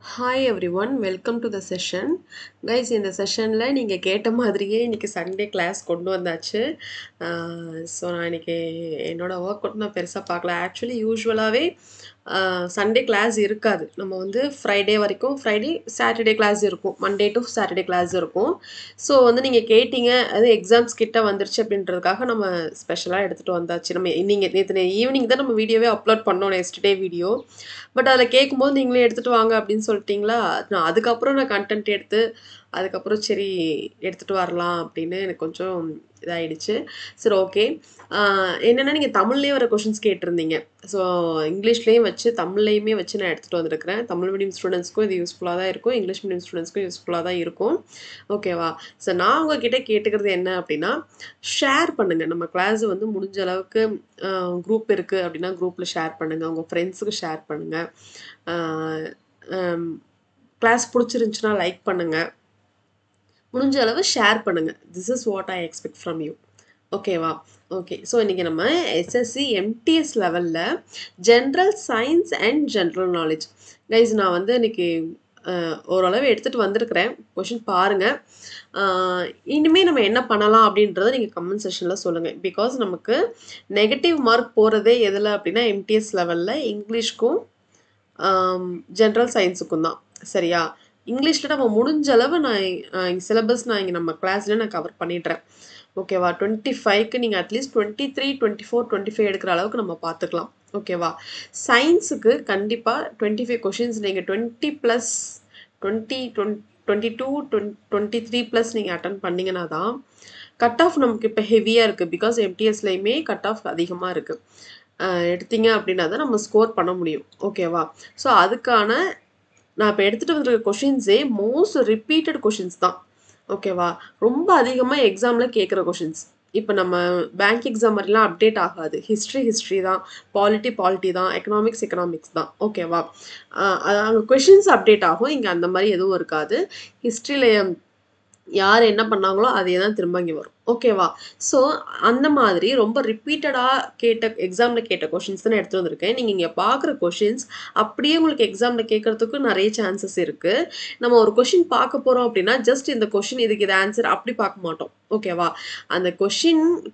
Hi everyone, welcome to the session. Guys, இந்த செஷனில் நீங்கள் கேட்ட மாதிரியே இன்றைக்கி சண்டே கிளாஸ் கொண்டு வந்தாச்சு. ஸோ நான் இன்றைக்கி என்னோடய ஒர்க் மட்டும் நான் பெருசாக பார்க்கல. ஆக்சுவலி யூஸ்வலாகவே சண்டே கிளாஸ் இருக்காது. நம்ம வந்து ஃப்ரைடே வரைக்கும் சாட்டர்டே கிளாஸ் இருக்கும், மண்டே டு சாட்டர்டே கிளாஸ் இருக்கும். ஸோ வந்து நீங்கள் கேட்டீங்க, அது எக்ஸாம்ஸ் கிட்ட வந்துருச்சு அப்படின்றதுக்காக நம்ம ஸ்பெஷலாக எடுத்துகிட்டு வந்தாச்சு. நம்ம நீங்கள் நேற்று ஈவினிங் தான் நம்ம வீடியோவே அப்லோட் பண்ணோம், எஸ்டர்டே வீடியோ. பட் அதில் கேட்கும்போது நீங்களே எடுத்துகிட்டு வாங்க அப்படின்னு சொல்லிட்டீங்களா, நான் அதுக்கப்புறம் நான் கண்டென்ட் எடுத்து அதுக்கப்புறம் சரி எடுத்துகிட்டு வரலாம் அப்படின்னு எனக்கு கொஞ்சம் இதாகிடுச்சு. சரி, ஓகே. என்னென்னா நீங்கள் தமிழ்லேயே வர கொஷின்ஸ் கேட்டிருந்தீங்க. ஸோ இங்கிலீஷ்லேயும் வச்சு தமிழ்லேயுமே வச்சு நான் எடுத்துகிட்டு வந்திருக்கிறேன். தமிழ் மீடியம் ஸ்டூடெண்ட்ஸ்க்கும் இது யூஸ்ஃபுல்லாக தான் இருக்கும், இங்கிலீஷ் மீடியம் ஸ்டூடெண்ட்ஸ்க்கும் யூஸ்ஃபுல்லாக தான் இருக்கும். ஓகேவா? ஸோ நான் உங்ககிட்ட கேட்டுக்கிறது என்ன அப்படின்னா, ஷேர் பண்ணுங்கள். நம்ம கிளாஸ் வந்து முடிஞ்ச அளவுக்கு குரூப் இருக்குது அப்படின்னா குரூப்பில் ஷேர் பண்ணுங்கள், உங்கள் ஃப்ரெண்ட்ஸுக்கு ஷேர் பண்ணுங்கள். கிளாஸ் பிடிச்சிருந்துச்சுன்னா லைக் பண்ணுங்கள், முடிஞ்ச அளவு ஷேர் பண்ணுங்கள். This is what I expect from you. ஓகேவா? ஓகே. ஸோ இன்றைக்கி நம்ம எஸ்எஸ்சி எம்டிஎஸ் லெவலில் general science and general knowledge guys நான் வந்து இன்றைக்கி ஓரளவு எடுத்துகிட்டு வந்திருக்கிறேன். கொஷின் பாருங்கள். இனிமேல் நம்ம என்ன பண்ணலாம் அப்படின்றத நீங்கள் கமெண்ட் செஷனில் சொல்லுங்கள். பிகாஸ் நமக்கு நெகட்டிவ் மார்க் போகிறதே எதில் அப்படின்னா எம்டிஎஸ் லெவலில் இங்கிலீஷ்க்கும் ஜென்ரல் சயின்ஸுக்கும் தான். சரியா? இங்கிலீஷில் நம்ம முடிஞ்ச அளவு நான் சிலபஸ் இங்கே நம்ம கிளாஸில் நான் கவர் பண்ணிடுறேன். ஓகேவா? 25க்கு நீங்கள் அட்லீஸ்ட் 23, 24, 25 எடுக்கிற அளவுக்கு நம்ம பார்த்துக்கலாம். ஓகேவா? சயின்ஸுக்கு கண்டிப்பாக 25 கொஷின்ஸ் நீங்கள் 20+20 22 23+ நீங்கள் அட்டன் பண்ணிங்கன்னா தான் கட் ஆஃப் நமக்கு இப்போ ஹெவியாக இருக்குது. பிகாஸ் எம்டிஎஸ்லையுமே கட் ஆஃப் அதிகமாக இருக்குது. எடுத்தீங்க அப்படின்னா தான் நம்ம ஸ்கோர் பண்ண முடியும். ஓகேவா? ஸோ அதுக்கான நான் இப்போ எடுத்துகிட்டு வந்திருக்க கொஷின்ஸே மோஸ்ட் ரிப்பீட்டட் கொஷின்ஸ் தான். ஓகேவா? ரொம்ப அதிகமாக எக்ஸாமில் கேட்குற கொஷின்ஸ். இப்போ நம்ம பேங்க் எக்ஸாம் மாதிரிலாம் அப்டேட் ஆகாது. ஹிஸ்ட்ரி தான், பாலிட்டி தான், எக்கனாமிக்ஸ் தான். ஓகேவா? அங்கே கொஷின்ஸ் அப்டேட் ஆகும், இங்கே அந்த மாதிரி எதுவும் இருக்காது. ஹிஸ்ட்ரியில் யார் என்ன பண்ணாங்களோ அதே தான் திரும்ப இங்கே வரும். ஓகேவா? ஸோ அந்த மாதிரி ரொம்ப ரிப்பீட்டடாக எக்ஸாமில் கேட்ட கொஷின்ஸ் தான் எடுத்துகிட்டு வந்திருக்கேன். நீங்கள் இங்கே பார்க்குற கொஷின்ஸ் அப்படியே உங்களுக்கு எக்ஸாமில் கேட்குறதுக்கு நிறைய சான்சஸ் இருக்குது. நம்ம ஒரு கொஷின் பார்க்க போகிறோம் அப்படின்னா ஜஸ்ட் இந்த கொஷின் இதுக்கு இது ஆன்சர் அப்படி பார்க்க மாட்டோம். ஓகேவா? அந்த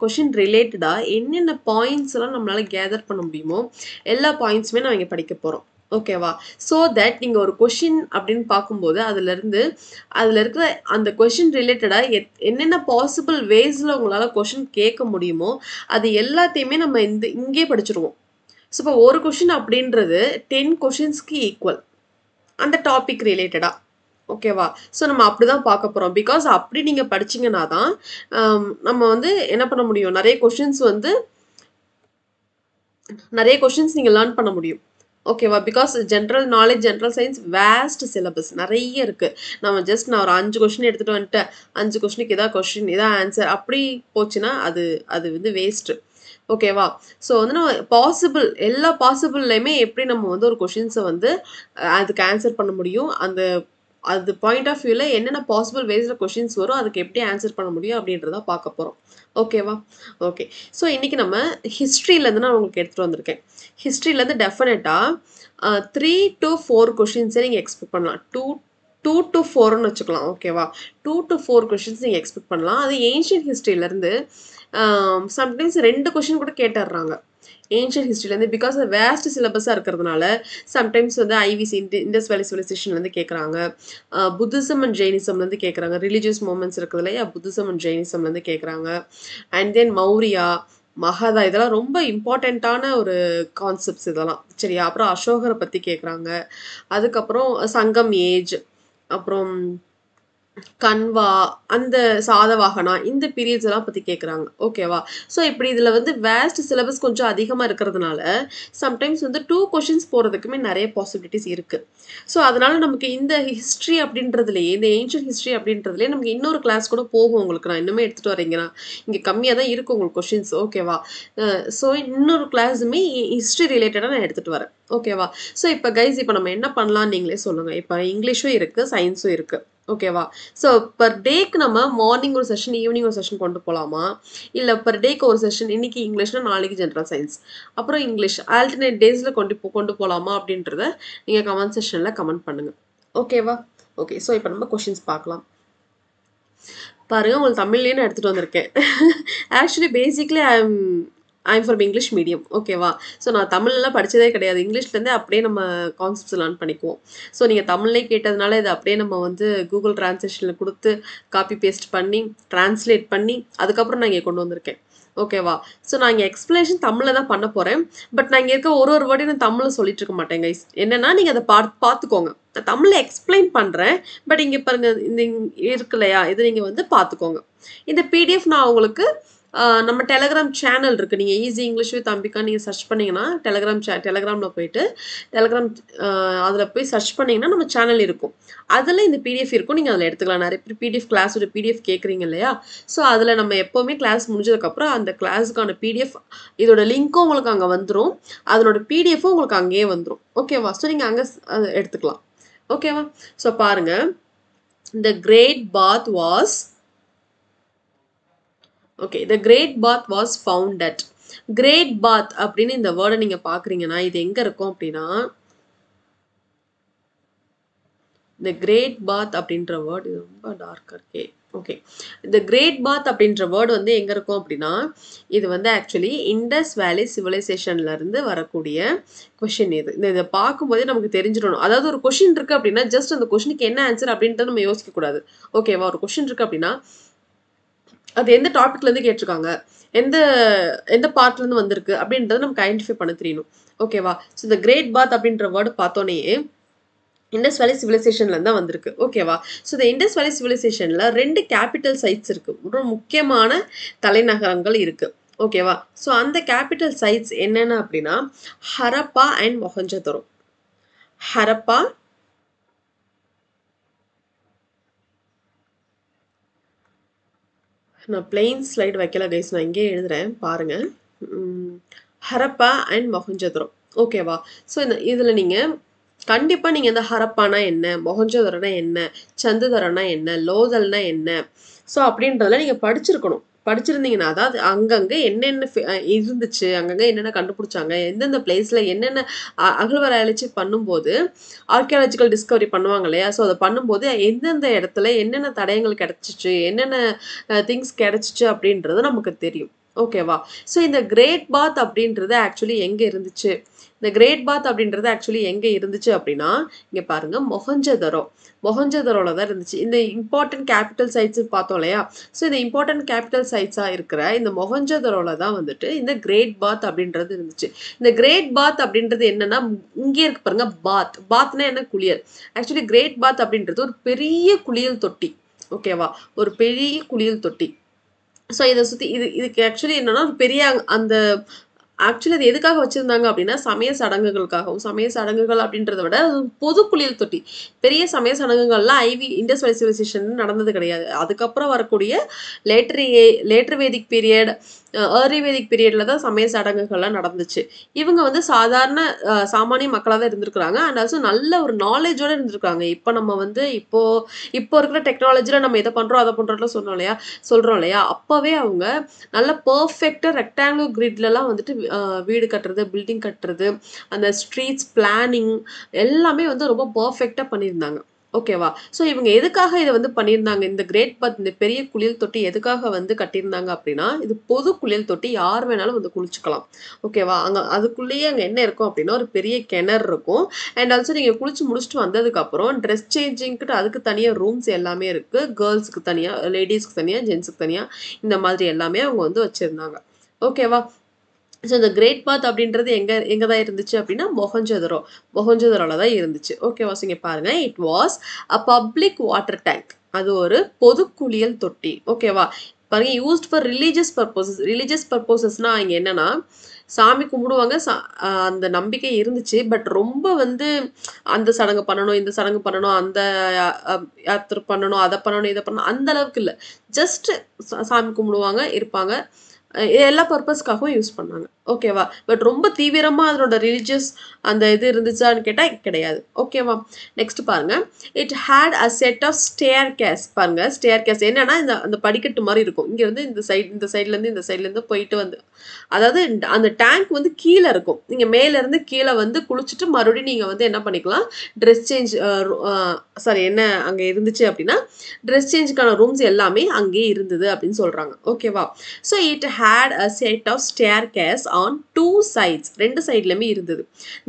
கொஷின் ரிலேட்டடாக என்னென்ன பாயிண்ட்ஸ்லாம் நம்மளால் கேதர் பண்ண முடியுமோ எல்லா பாயிண்ட்ஸுமே நம்ம இங்கே படிக்க போகிறோம். ஓகேவா? ஸோ தட் நீங்கள் ஒரு கொஷின் அப்படின்னு பார்க்கும்போது அதில் இருக்கிற அந்த கொஷின் ரிலேட்டடாக என்னென்ன பாசிபிள் வேஸில் உங்களால் கொஷின் கேட்க முடியுமோ அது எல்லாத்தையுமே நம்ம இங்கே படிச்சிருவோம். ஸோ இப்போ ஒரு கொஷின் அப்படின்றது 10 கொஷின்ஸ்க்கு ஈக்குவல் அந்த டாபிக் ரிலேட்டடாக. ஓகேவா? ஸோ நம்ம அப்படி தான் பார்க்க போகிறோம். பிகாஸ் அப்படி நீங்கள் படிச்சிங்கன்னா தான் நம்ம வந்து என்ன பண்ண முடியும், நிறைய கொஷின்ஸ் நீங்கள் லேர்ன் பண்ண முடியும். ஓகேவா? Because general knowledge, general science waste syllabus நிறைய இருக்குது. நான் ஒரு 5 கொஷின் எடுத்துகிட்டு வந்துட்டேன், 5 கொஷினுக்கு இதான் கொஷின் இதான் ஆன்சர் அப்படி போச்சுன்னா அது வந்து வேஸ்ட்டு. ஓகேவா? ஸோ வந்து நம்ம எல்லா பாசிபிள்லையுமே எப்படி நம்ம வந்து ஒரு கொஷின்ஸை வந்து அதுக்கு ஆன்சர் பண்ண முடியும், அது பாயிண்ட் ஆஃப் வியூவில் என்னென்ன பாசிபிள் வேஸில் கொஷின்ஸ் வரும் அதுக்கு எப்படி ஆன்சர் பண்ண முடியும் அப்படின்றத பார்க்க போகிறோம். ஓகேவா? ஓகே. ஸோ இன்றைக்கி நம்ம ஹிஸ்ட்ரியிலேருந்து நான் உங்களுக்கு எடுத்துகிட்டு வந்திருக்கேன். ஹிஸ்ட்ரியிலேருந்து டெஃபினட்டாக 3 to 4 கொஷின்ஸை நீங்கள் எக்ஸ்பெக்ட் பண்ணலாம். 2 to 4ன்னு வச்சுக்கலாம். ஓகேவா? 2 to 4 கொஷின்ஸ் நீங்கள் எக்ஸ்பெக்ட் பண்ணலாம். அது ஏன்ஷியன்ட் ஹிஸ்ட்ரியிலேருந்து சம்டைம்ஸ் 2 கொஷின் கூட கேட்டுடுறாங்க ஏன்ஷியன்ட் ஹிஸ்ட்ரியிலேருந்து. பிகாஸ் அது வேஸ்ட் சிலபஸாக இருக்கிறதுனால சம்டைம்ஸ் வந்து ஐவிசி இண்டஸ் வேலி சிவிலைசேஷன்லேருந்து கேட்குறாங்க, புத்திசம் அண்ட் ஜெயினிசம்லேருந்து கேட்குறாங்க, ரிலீஜியஸ் மூமெண்ட்ஸ் இருக்குது இல்லையா, புத்திசம் அண்ட் ஜெயினிசம்லேருந்து கேட்குறாங்க. அண்ட் தென் மௌரியா, மகதா இதெல்லாம் ரொம்ப இம்பார்ட்டண்ட்டான ஒரு கான்செப்ட்ஸ் இதெல்லாம். சரியா? அப்புறம் அசோகரை பற்றி கேட்குறாங்க, அதுக்கப்புறம் சங்கம் ஏஜ், அப்புறம் கன்வா, அந்த சாதவாகனா இந்த பீரியட்ஸ் எல்லாம் பற்றி கேட்குறாங்க. ஓகேவா? ஸோ இப்படி இதில் வந்து வேஸ்ட் சிலபஸ் கொஞ்சம் அதிகமாக இருக்கிறதுனால சம்டைம்ஸ் வந்து 2 கொஷின்ஸ் போகிறதுக்குமே நிறைய பாசிபிலிட்டிஸ் இருக்குது. ஸோ அதனால் நமக்கு இந்த ஹிஸ்ட்ரி அப்படின்றதுலேயே, இந்த ஏன்ஷியன்ட் ஹிஸ்ட்ரி அப்படின்றதுலேயே நமக்கு இன்னொரு கிளாஸ் கூட போகும். உங்களுக்கு நான் இன்னுமே எடுத்துகிட்டு வரீங்கன்னா இங்கே கம்மியாக தான் இருக்கும் உங்களுக்கு கொஷின்ஸ். ஓகேவா? ஸோ இன்னொரு கிளாஸுமே ஹிஸ்ட்ரி ரிலேட்டடாக நான் எடுத்துகிட்டு வரேன். ஓகேவா? ஸோ இப்போ கைஸ் இப்போ நம்ம என்ன பண்ணலான்னு நீங்களே சொல்லுங்கள். இப்போ இங்கிலீஷும் இருக்குது, சயின்ஸும் இருக்குது. ஓகேவா? ஸோ பர் டேக்கு நம்ம மார்னிங் ஒரு செஷன், ஈவினிங் ஒரு செஷன் கொண்டு போகலாமா, இல்லை பர் டேக்கு ஒரு செஷன், இன்னைக்கு இங்கிலீஷ்னா நாளைக்கு ஜென்ரல் சயின்ஸ், அப்புறம் இங்கிலீஷ் ஆல்டர்னேட் டேஸில் கொண்டு போகலாமா அப்படின்றத நீங்கள் கமெண்ட் செஷனில் கமெண்ட் பண்ணுங்கள். ஓகேவா? ஓகே. ஸோ இப்போ நம்ம கொஷின்ஸ் பார்க்கலாம். பாருங்க உங்களுக்கு தமிழ்லேயே நான் எடுத்துகிட்டு வந்திருக்கேன். Actually basically I'm from English medium. ஓகேவா? ஸோ நான் தமிழ்லாம் படித்ததே கிடையாது. இங்கிலீஷ்லேருந்தே அப்படியே நம்ம கான்செப்ட்ஸ் லேர்ன் பண்ணிக்குவோம். ஸோ நீங்கள் தமிழ்லேயே கேட்டதுனால இதை அப்படியே நம்ம வந்து கூகுள் டிரான்ஸ்லேஷனில் கொடுத்து காப்பி பேஸ்ட் பண்ணி ட்ரான்ஸ்லேட் பண்ணி அதுக்கப்புறம் நான் இங்கே கொண்டு வந்திருக்கேன். ஓகேவா? ஸோ நான் இங்கே எக்ஸ்பிளேஷன் தமிழில் தான் பண்ண போகிறேன். பட் நான் இங்கே இருக்க ஒரு வேர்டையும் நான் தமிழில் சொல்லிட்டு இருக்க மாட்டேன் கைஸ். என்னன்னா நீங்கள் அதை பார்த்துக்கோங்க. நான் தமிழில் எக்ஸ்பிளைன் பண்ணுறேன். பட் இங்கே பாருங்க இந்த இருக்கு இல்லையா, இது நீங்கள் வந்து பார்த்துக்கோங்க. இந்த பிடிஎஃப் நான் உங்களுக்கு நம்ம டெலகிராம் சேனல் இருக்குது. நீங்கள் ஈஸி இங்கிலீஷ் வித் அம்பிகா நீங்கள் சர்ச் பண்ணிங்கன்னா டெலகிராமில் போயிட்டு அதில் போய் சர்ச் பண்ணிங்கன்னா நம்ம சேனல் இருக்கும். அதில் இந்த பிடிஎஃப் இருக்கும். நீங்கள் அதில் எடுத்துக்கலாம். நிறைய பேர் பிடிஎஃப் கிளாஸோட பிடிஎஃப் கேட்குறீங்க இல்லையா? ஸோ அதில் நம்ம எப்போவுமே கிளாஸ் முடிஞ்சதுக்கப்புறம் அந்த கிளாஸுக்கான பிடிஎஃப் இதோட லிங்க்கும் உங்களுக்கு அங்கே வந்துடும். அதனோட பிடிஎஃப்பும் உங்களுக்கு அங்கேயே வந்துடும். ஓகேவா? ஸோ நீங்கள் அங்கே எடுத்துக்கலாம். ஓகேவா? ஸோ பாருங்கள், the great bath was okay the great bath was found at great bath அப்படின்னு இந்த வேர்டை நீங்க பாக்குறீங்கன்னா இது எங்க இருக்கும் அப்படின்னா the great bath அப்படின்ற வேர்டு ரொம்ப டார்க்கா இருக்கே. ஓகே, இந்த கிரேட் பாத் அப்படின்ற வேர்டு வந்து எங்க இருக்கும் அப்படின்னா இது வந்து ஆக்சுவலி இண்டஸ் வேலி சிவிலைசேஷன்ல இருந்து வரக்கூடிய கொஷின். இதை பார்க்கும்போதே நமக்கு தெரிஞ்சிடணும். அதாவது ஒரு கொஷின் இருக்கு அப்படின்னா ஜஸ்ட் அந்த கொஷினுக்கு என்ன ஆன்சர் அப்படின்ட்டு நம்ம யோசிக்க கூடாது. ஓகேவா? ஒரு கொஷின் இருக்கு அப்படின்னா அது எந்த டாபிக்ல இருந்து கேட்டிருக்காங்க, எந்த எந்த பார்ட்ல இருந்து வந்திருக்கு அப்படின்றத நமக்கு ஐடென்டிஃபை பண்ண தெரியணும். ஓகேவா? ஸோ இந்த கிரேட் பாத் அப்படின்ற வேர்டு பார்த்தோன்னே இண்டஸ் வேலி சிவிலைசேஷன்ல தான் வந்திருக்கு. ஓகேவா? ஸோ இந்த இண்டஸ் வேலி சிவிலைசேஷன்ல 2 கேபிட்டல் சைட்ஸ் இருக்கு. ஒரு முக்கியமான தலைநகரங்கள் இருக்கு. ஓகேவா? ஸோ அந்த கேபிட்டல் சைட்ஸ் என்னென்ன அப்படின்னா ஹரப்பா அண்ட் மொஹஞ்சதரோ. ஹரப்பா நான் பிளெயின் ஸ்லைடு வைக்கல கைஸ், நான் இங்கே எழுதுறேன் பாருங்க. ஹரப்பா அண்ட் மொஹஞ்சதரோ. ஓகேவா? ஸோ இதில் நீங்கள் கண்டிப்பாக நீங்கள் இந்த ஹரப்பானா என்ன, மொஹஞ்சதரோனா என்ன, சந்துதரனா என்ன, லோதல்னா என்ன, ஸோ அப்படின்றதுல நீங்கள் படிச்சிருந்தீங்கன்னா அதாவது அங்கங்கே என்னென்ன இருந்துச்சு, அங்கங்கே என்னென்ன கண்டுபிடிச்சாங்க, எந்தெந்த பிளேஸில் என்னென்ன அகழ்வாராய்ச்சி பண்ணும்போது ஆர்கியாலஜிக்கல் டிஸ்கவரி பண்ணுவாங்க இல்லையா? ஸோ அதை பண்ணும்போது எந்தெந்த இடத்துல என்னென்ன தடயங்கள் கிடச்சிச்சு, என்னென்ன திங்ஸ் கிடச்சிச்சு அப்படின்றது நமக்கு தெரியும். ஓகேவா? ஸோ இந்த கிரேட் பாத் அப்படின்றது ஆக்சுவலி எங்கே இருந்துச்சு, இந்த கிரேட் பாத் அப்படின்றது ஆக்சுவலி எங்கே இருந்துச்சு அப்படின்னா இங்கே பாருங்கள் மொஹஞ்சதரோல தான் இருந்துச்சு. இந்த இம்பார்ட்டன்ட் கேபிட்டல் சைட்ஸ் பார்த்தோம் இல்லையா? ஸோ இந்த இம்பார்ட்டன்ட் கேபிட்டல் சைட்ஸாக இருக்கிற இந்த மொஹஞ்சதரோல தான் வந்துட்டு இந்த கிரேட் பாத் அப்படின்றது இருந்துச்சு. இந்த கிரேட் பாத் அப்படின்றது என்னன்னா இங்கே இருக்கு பாருங்க, பாத்னா என்ன, குளியல். ஆக்சுவலி கிரேட் பாத் அப்படின்றது ஒரு பெரிய குளியல் தொட்டி. ஓகேவா? ஒரு பெரிய குளியல் தொட்டி. ஸோ இதை சுற்றி இதுக்கு ஆக்சுவலி என்னன்னா பெரிய அந்த ஆக்சுவலி அது எதுக்காக வச்சுருந்தாங்க அப்படின்னா சமய சடங்குகளுக்காகவும். சமய சடங்குகள் அப்படின்றத விட பொது குளியல் தொட்டி. பெரிய சமய சடங்குகள்லாம் இண்டஸ் வேலி சிவிலைசேஷன் நடந்தது கிடையாது. அதுக்கப்புறம் வரக்கூடிய லேட்டர் வேதிக் பீரியட், ஏர்லி வேதிக் பீரியடில் தான் சமய சடங்குகள்லாம் நடந்துச்சு. இவங்க வந்து சாமானிய மக்களாக தான் இருந்திருக்கிறாங்க. அண்ட் ஆல்சோ நல்ல ஒரு நாலேஜோடு இருந்திருக்காங்க. இப்போ நம்ம வந்து இப்போ இருக்கிற டெக்னாலஜியில் நம்ம எதை பண்ணுறோம் அதை பண்ணுறோம்லாம் சொல்கிறோம் இல்லையா? அப்போவே அவங்க நல்ல பர்ஃபெக்டாக ரெக்டாங்குலர் கிரிட்லலாம் வந்துட்டு வீடு கட்டுறது, பில்டிங் கட்டுறது, அந்த ஸ்ட்ரீட்ஸ் பிளானிங் எல்லாமே வந்து ரொம்ப பர்ஃபெக்டாக பண்ணியிருந்தாங்க. ஓகேவா? ஸோ இவங்க எதுக்காக இதை வந்து பண்ணியிருந்தாங்க, இந்த கிரேட் பாத் இந்த பெரிய குளியல் தொட்டி எதுக்காக வந்து கட்டியிருந்தாங்க அப்படின்னா இது பொது குளியல் தொட்டி, யார் வேணாலும் வந்து குளிச்சுக்கலாம். ஓகேவா? அதுக்குள்ளேயே அங்கே என்ன இருக்கும் அப்படின்னா ஒரு பெரிய கிணறு இருக்கும். அண்ட் ஆல்சோ நீங்கள் குளிச்சு முடிச்சுட்டு வந்ததுக்கப்புறம் ட்ரெஸ் சேஞ்சிங்க்கிட்ட அதுக்கு தனியாக ரூம்ஸ் எல்லாமே இருக்குது. கேர்ள்ஸுக்கு தனியாக, லேடிஸ்க்கு தனியாக, ஜென்ஸுக்கு தனியாக, இந்த மாதிரி எல்லாமே அவங்க வந்து வச்சுருந்தாங்க. ஓகேவா? ஸோ இந்த கிரேட் பாத் அப்படின்றது எங்கே தான் இருந்துச்சு அப்படின்னா மொஹஞ்சதரோல தான் இருந்துச்சு. ஓகேவா? ஸோ இங்கே பாருங்கள், it was a public water tank. அது ஒரு பொது குளியல் தொட்டி. ஓகேவா? பாருங்க, யூஸ்ட் ஃபார் ரிலீஜியஸ் பர்பஸஸ்னால் இங்கே என்னென்னா சாமி கும்பிடுவாங்க, அந்த நம்பிக்கை இருந்துச்சு. பட் ரொம்ப வந்து அந்த சடங்கு பண்ணணும், இந்த சடங்கு பண்ணணும், அந்த யாத்திரை பண்ணணும், அதை பண்ணணும், இதை பண்ணணும், அந்த அளவுக்கு இல்லை. ஜஸ்ட் சாமி கும்பிடுவாங்க, இருப்பாங்க, எல்லா பர்பஸ்க்காகவும் யூஸ் பண்ணாங்க. ஓகேவா? பட் ரொம்ப தீவிரமா அதனோட ரிலிஜியஸ் அந்த இது இருந்துச்சான்னு கேட்டா கிடையாது. ஓகேவா? நெக்ஸ்ட் பாருங்க. It had a set of staircase. பாருங்க ஸ்டேர்கேஸ் என்னன்னா அந்த படிக்கட்டு மாரி இருக்கும். இங்க வந்து இந்த சைடுலேருந்து இந்த சைடுலேருந்து போயிட்டு வந்து அதாவது அந்த டேங்க் வந்து கீழ இருக்கும். நீங்க மேல இருந்து கீழ வந்து குளிச்சுட்டு மறுபடியும் நீங்க வந்து என்ன பண்ணிக்கலாம், ட்ரெஸ் சேஞ்ச் சாரி என்ன அங்க இருந்துச்சு அப்படின்னா, ட்ரெஸ் சேஞ்சுக்கான ரூம்ஸ் எல்லாமே அங்கேயே இருந்தது அப்படின்னு சொல்றாங்க. ஓகேவா? So it had a set of staircase on 2 sides. 2 சைட்லயுமே இருந்தது.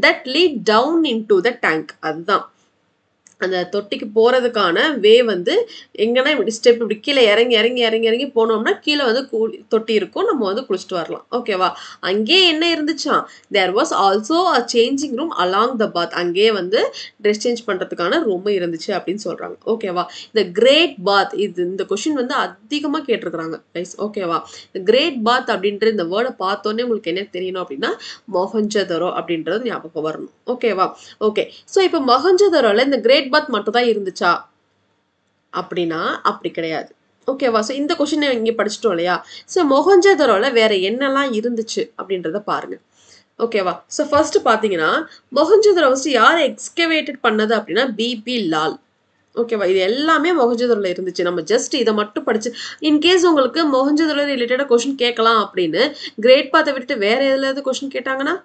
That lead down into the tank. அதுதான் அந்த தொட்டிக்கு போறதுக்கான வே வந்து எங்கன்னா இப்படி ஸ்டெப் இப்படி கீழே இறங்கி இறங்கி இறங்கி இறங்கி போனோம்னா கீழே வந்து தொட்டி இருக்கும். நம்ம வந்து குளிச்சுட்டு வரலாம். ஓகேவா? அங்கேயே என்ன இருந்துச்சாம், there was also a changing room along the path. அங்கேயே வந்து ட்ரெஸ் சேஞ்ச் பண்றதுக்கான ரூம் இருந்துச்சு அப்படின்னு சொல்றாங்க. ஓகேவா? இந்த கிரேட் பாத் இந்த கொஸ்டின் வந்து அதிகமா கேட்டிருக்கிறாங்க கைஸ். ஓகேவா? இந்த கிரேட் பாத் அப்படின்ற இந்த வேர்டை பார்த்தோன்னே உங்களுக்கு என்ன தெரியணும் அப்படின்னா மொஹஞ்சதரோ அப்படின்றது ஞாபகம் வரணும். ஓகேவா? ஓகே. ஸோ இப்போ மொஹஞ்சதரோல இந்த கிரேட் பாத் மட்டும் தான் இருந்துச்சா அப்படின்னா அப்படி கிடையாது. ஓகேவா? ஸோ இந்த கொஸ்டின் இங்கே படிச்சிட்டோம் இல்லையா? ஸோ மொஹஞ்சதரோல வேற என்னெல்லாம் இருந்துச்சு அப்படின்றத பாருங்க. ஓகேவா? ஸோ ஃபர்ஸ்ட் பார்த்தீங்கன்னா மொஹஞ்சதரோ ஃபர்ஸ்ட் யார் எக்ஸ்கவேட்டட் பண்ணது அப்படின்னா பிபி லால். ஓகேவா? இது எல்லாமே மொஹஞ்சதரோல இருந்துச்சு. நம்ம ஜஸ்ட் இதை மட்டும் படிச்சு இன்கேஸ் உங்களுக்கு மொஹஞ்சதரோ ரிலேட்டடாக கொஸ்டின் கேட்கலாம் அப்படின்னு கிரேட் பாத்தை விட்டுட்டு வேற எதுலாவது கொஸ்டின் கேட்டாங்கன்னா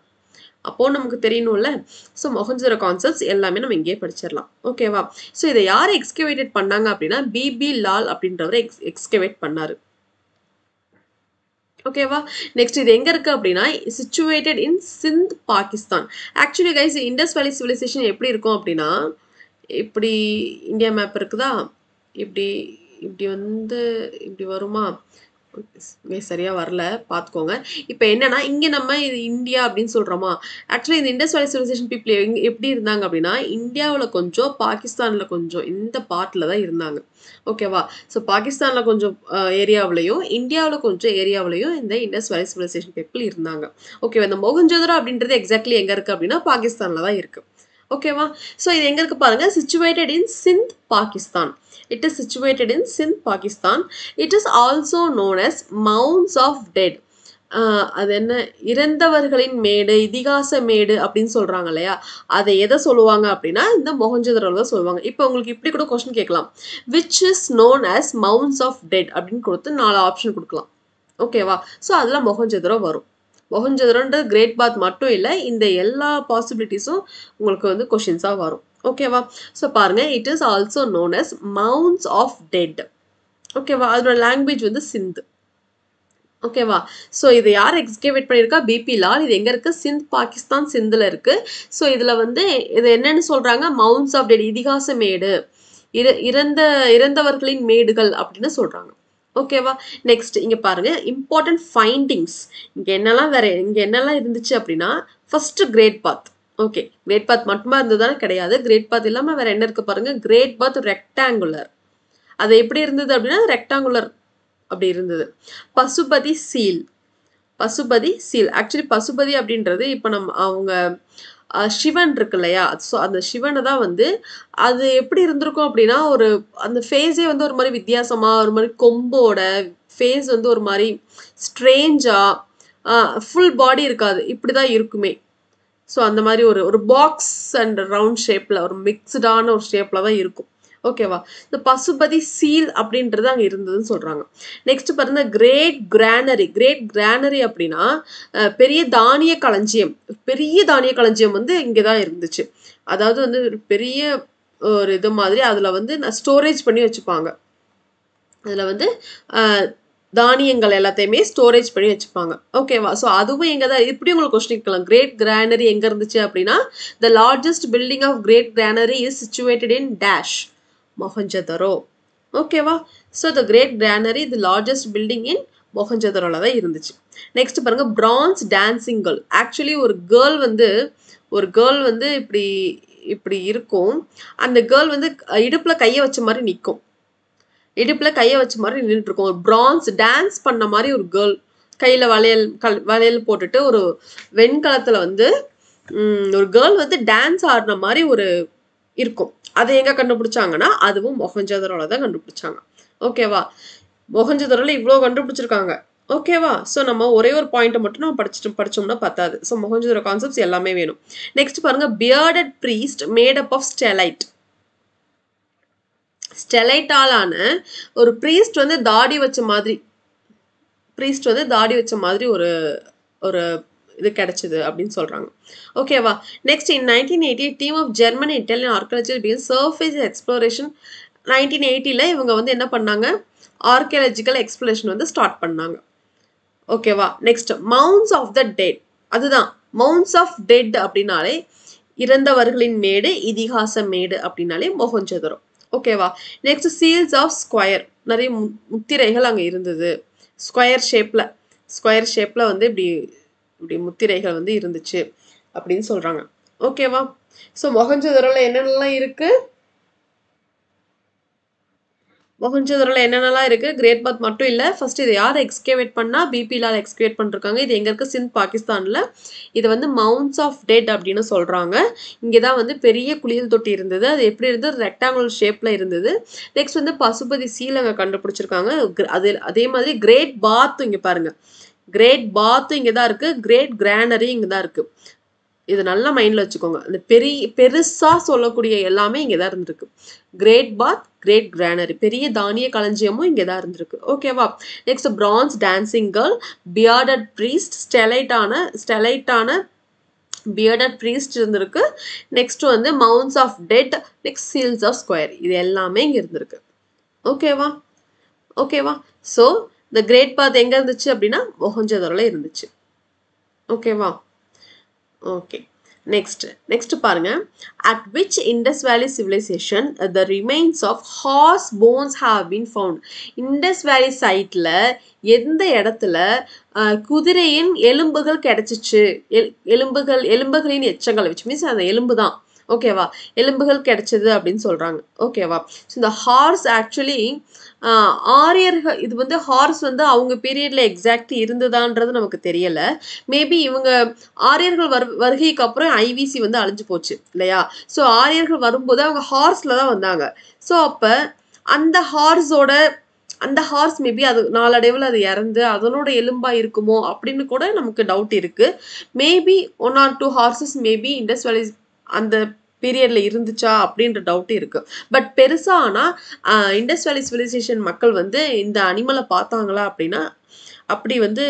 அப்போ நமக்கு தெரியணும்ல. ஸோ மொஹஞ்சதரோ கான்செப்ட்ஸ் எல்லாமே நம்ம இங்கேயே படிச்சிடலாம். ஓகேவா? ஸோ இதை யார் எக்ஸ்கவேட்டட் பண்ணாங்க அப்படின்னா பிபி லால் அப்படின்றவரை எக்ஸ்கவேட் பண்ணாரு. ஓகேவா? நெக்ஸ்ட் இது எங்க இருக்கு அப்படின்னா situated in Sindh Pakistan. Actually guys Indus valley civilisation எப்படி இருக்கும் அப்படின்னா இப்படி இந்தியா மேப் இருக்குதா, இப்படி இப்படி வந்து இப்படி வருமா, சரியா வரல பார்த்துக்கோங்க. இப்போ என்னன்னா இங்க நம்ம இது இந்தியா அப்படின்னு சொல்றோமா, ஆக்சுவலி இந்த இண்டஸ் வேலி சிவிலைசேஷன் பீப்புள் எப்படி இருந்தாங்க அப்படின்னா இந்தியாவில் கொஞ்சம் பாகிஸ்தான்ல கொஞ்சம் இந்த பார்ட்ல தான் இருந்தாங்க. ஓகேவா? ஸோ பாகிஸ்தான்ல கொஞ்சம் ஏரியாவிலையும் இந்தியாவில் கொஞ்சம் ஏரியாவிலையும் இந்த இண்டஸ் வேலி சிவிலைசேஷன் பீப்புள் இருந்தாங்க. ஓகேவா? இந்த மொஹஞ்சதரோ அப்படின்றது எக்ஸாக்ட்லி எங்க இருக்கு அப்படின்னா பாகிஸ்தான்ல தான் இருக்கு. ஓகேவா? ஸோ இது எங்க இருக்கு பாருங்க, situated in Sindh Pakistan. It is situated in Sindh Pakistan. It is also known as mounds of dead. அது என்ன இறந்தவர்களின் மேடு, இதிகாச மேடு அப்படின்னு சொல்றாங்க இல்லையா, அதை எதை சொல்லுவாங்க அப்படின்னா இந்த மொஹஞ்சதரோல தான் சொல்லுவாங்க. இப்போ உங்களுக்கு இப்படி கூட கொஸ்டின் கேட்கலாம், which is known as mounds of dead அப்படின்னு கொடுத்து 4 ஆப்ஷன் கொடுக்கலாம். ஓகேவா? ஸோ அதில் மொஹஞ்சதரோ வரும். மொஹஞ்சதரோன்றது கிரேட் பாத் மட்டும் இல்லை, இந்த எல்லா பாசிபிலிட்டிஸும் உங்களுக்கு வந்து கொஷின்ஸாக வரும். ஓகேவா? ஸோ பாருங்க, it is also known as mounds of dead. ஓகேவா? அதோட லாங்குவேஜ் வந்து சிந்து. ஓகேவா? ஸோ இதை யார் எக்ஸ்கவேட் பண்ணியிருக்கா, பிபி லால். இது எங்கே இருக்குது, சிந்த் பாகிஸ்தான் சிந்தில் இருக்குது. ஸோ இதில் வந்து இது என்னன்னு சொல்கிறாங்க, மவுண்ட்ஸ் ஆஃப் டெட் இதிகாச மேடு, இறந்தவர்களின் மேடுகள் அப்படின்னு சொல்கிறாங்க. ஓகேவா? நெக்ஸ்ட் இங்கே பாருங்க, இம்பார்ட்டன்ட் ஃபைண்டிங்ஸ். இங்கே என்னெல்லாம் இருந்துச்சு அப்படின்னா first great bath. Okay, great bath மட்டுமா இருந்ததுதானே கிடையாது, கிரேட் பாத் இல்லாமல் வேற என்ன இருக்கு பாருங்க, கிரேட் பாத் ரெக்டாங்குலர். அது எப்படி இருந்தது அப்படின்னா ரெக்டாங்குலர் அப்படி இருந்தது. பசுபதி சீல். ஆக்சுவலி பசுபதி அப்படின்றது இப்போ அவங்க சிவன் இருக்கு இல்லையா, ஸோ அந்த சிவனை தான் வந்து அது எப்படி இருந்திருக்கும் அப்படின்னா அந்த ஃபேஸே வந்து ஒரு மாதிரி வித்தியாசமா, ஒரு மாதிரி கொம்போட ஃபேஸ் வந்து ஒரு மாதிரி ஸ்ட்ரேஞ்சா, ஃபுல் பாடி இருக்காது, இப்படிதான் இருக்குமே. ஸோ அந்த மாதிரி ஒரு பாக்ஸ் அண்ட் ரவுண்ட் ஷேப்ல ஒரு மிக்ஸ்டான ஒரு ஷேப்ல தான் இருக்கும். ஓகேவா? இந்த பசுபதி சீல் அப்படின்றது அங்கே இருந்ததுன்னு சொல்றாங்க. நெக்ஸ்ட் பாருங்க, கிரேட் கிரானரி அப்படின்னா பெரிய தானிய களஞ்சியம் வந்து இங்கே தான் இருந்துச்சு. அதாவது வந்து ஒரு பெரிய ஒரு இது மாதிரி அதில் வந்து ஸ்டோரேஜ் பண்ணி வச்சுப்பாங்க. அதில் வந்து தானியங்கள் எல்லாத்தையுமே ஸ்டோரேஜ் பண்ணி வச்சுப்பாங்க. ஓகேவா? ஸோ அதுவும் எங்கே தான், இப்படி உங்களுக்கு கொஸ்டின் கேட்கலாம், கிரேட் கிரானரி எங்கே இருந்துச்சு அப்படின்னா the largest building of great granary is situated in dash, Mohenjodaro. ஓகேவா? So the great granary the largest building in மொஹஞ்சதரோல தான் இருந்துச்சு. நெக்ஸ்ட் பாருங்க, பிரான்ஸ் டான்சிங் கேர்ள். ஆக்சுவலி ஒரு கேர்ள் வந்து இப்படி இப்படி இருக்கும். அந்த கேர்ள் வந்து இடுப்புல கையை வச்ச மாதிரி நிற்கும், நின்றுட்டு இருக்கும். ஒரு பிரான்ஸ் டான்ஸ் பண்ண மாதிரி ஒரு கேர்ள், கையில வளையல் போட்டுட்டு ஒரு வெண்கலத்துல வந்து ஒரு கேர்ள் வந்து டான்ஸ் ஆடுற மாதிரி ஒரு இருக்கும். அதை எங்க கண்டுபிடிச்சாங்கன்னா அதுவும் மொஹஞ்சதரோல தான் கண்டுபிடிச்சாங்க. ஓகேவா? மொஹஞ்சதரோல இவ்வளோ கண்டுபிடிச்சிருக்காங்க. ஓகேவா? ஸோ நம்ம ஒரே ஒரு பாயிண்ட்ட மட்டும் நம்ம படிச்சோம்னா பத்தாது. ஸோ மொஹஞ்சதாரோ கான்செப்ட்ஸ் எல்லாமே வேணும். நெக்ஸ்ட் பாருங்க bearded priest made up of steatite. ஸ்டெலைட்டாலான ஒரு ப்ரீஸ்ட் வந்து தாடி வச்ச மாதிரி ஒரு ஒரு இது கிடைச்சது அப்படின்னு சொல்றாங்க. ஓகேவா? Next in 1980 team of German Italian archaeology begin surface exploration. 1980ல இவங்க வந்து என்ன பண்ணாங்க? ஆர்கியாலஜிக்கல் எக்ஸ்ப்ளோரேஷன் வந்து ஸ்டார்ட் பண்ணாங்க. ஓகேவா? Next mounds of the dead. அதுதான் மவுண்ட்ஸ் ஆஃப் டெட் அப்படின்னாலே இறந்தவர்களின் மேடு, இதிகாச மேடு அப்படின்னாலே மொஹஞ்சதாரோ. ஓகேவா? Next seals of square. நிறைய முத்திரைகள் அங்கே இருந்தது. ஸ்கொயர் ஷேப்ல வந்து இப்படி இப்படி முத்திரைகள் வந்து இருந்துச்சு அப்படின்னு சொல்றாங்க. ஓகேவா? ஸோ மொஹஞ்சதாரோல என்னென்னலாம் இருக்கு? மொஹஞ்சதாரோல என்னென்னலாம் இருக்கு? கிரேட் பாத் மட்டும் இல்ல. ஃபர்ஸ்ட் இதை யார் எக்ஸ்கேவேட் பண்ணா? பிபிலால் எக்ஸ்கேவேட் பண்ணிருக்காங்க. இது எங்க இருக்கு? சிந்த் பாகிஸ்தான்ல. இது வந்து மவுண்ட்ஸ் ஆஃப் டெட் அப்படின்னு சொல்றாங்க. இங்கதான் வந்து பெரிய குளியல் தொட்டி இருந்தது. அது எப்படி இருந்தது? ரெக்டாங்குலர் ஷேப்ல இருந்தது. நெக்ஸ்ட் வந்து பசுபதி சீல் அங்க கண்டுபிடிச்சிருக்காங்க. அதே மாதிரி கிரேட் பாத் இங்க பாருங்க. கிரேட் பாத் இங்க தான் இருக்கு. கிரேட் கிரானரி இங்க தான் இருக்கு. இது நல்லா மைண்ட்ல வச்சுக்கோங்க. அந்த பெருசா சொல்லக்கூடிய எல்லாமே இங்கதான் இருந்திருக்கு. கிரேட் பாத், கிரேட் கிரானரி, பெரிய தானிய களஞ்சியமும் இங்கதான் இருந்திருக்கு. ஓகேவா? Next bronze dancing girl, bearded priest, ஸ்டெலைட்டான பியர்டட் ப்ரீஸ்ட் இருந்திருக்கு. நெக்ஸ்ட் வந்து mounds of dead, next seals of square, இது எல்லாமே இங்க இருந்திருக்கு. ஓகேவா? ஸோ இந்த கிரேட் பாத் எங்க இருந்துச்சு அப்படின்னா மொஹஞ்சதாரோல இருந்துச்சு. ஓகேவா? ஓகே. நெக்ஸ்ட் பாருங்க. At which Indus Valley civilization the remains of horse bones have been found? Indus Valley siteல எந்த இடத்துல குதிரையின் எலும்புகள் கிடைச்சிச்சு? எலும்புகளின் எச்சங்கள், which means அந்த எலும்பு தான். ஓகேவா? எலும்புகள் கிடைச்சது அப்படின்னு சொல்றாங்க. ஓகேவா? ஸோ இந்த ஹார்ஸ் ஆக்சுவலி ஆரியர்கள், இது வந்து ஹார்ஸ் வந்து அவங்க பீரியட்ல எக்ஸாக்ட் இருந்ததான்றது நமக்கு தெரியல. மேபி இவங்க ஆரியர்கள் வருகைக்கு அப்புறம் ஐவிசி வந்து அழிஞ்சு போச்சு இல்லையா? ஸோ ஆரியர்கள் வரும்போது அவங்க ஹார்ஸ்ல தான் வந்தாங்க. ஸோ அப்ப அந்த ஹார்ஸ் மேபி அது நாளடைவில் அது இறந்து அதனோட எலும்பா இருக்குமோ அப்படின்னு கூட நமக்கு டவுட் இருக்கு. Maybe 1 or 2 horses maybe Indus valley அந்த பீரியட்ல இருந்துச்சா அப்படின்ற டவுட் இருக்கு. பட் பெருசா ஆனா இண்டஸ் வேலி சிவிலைசேஷன் மக்கள் வந்து இந்த அனிமலை பார்த்தாங்களா அப்படின்னா அப்படி வந்து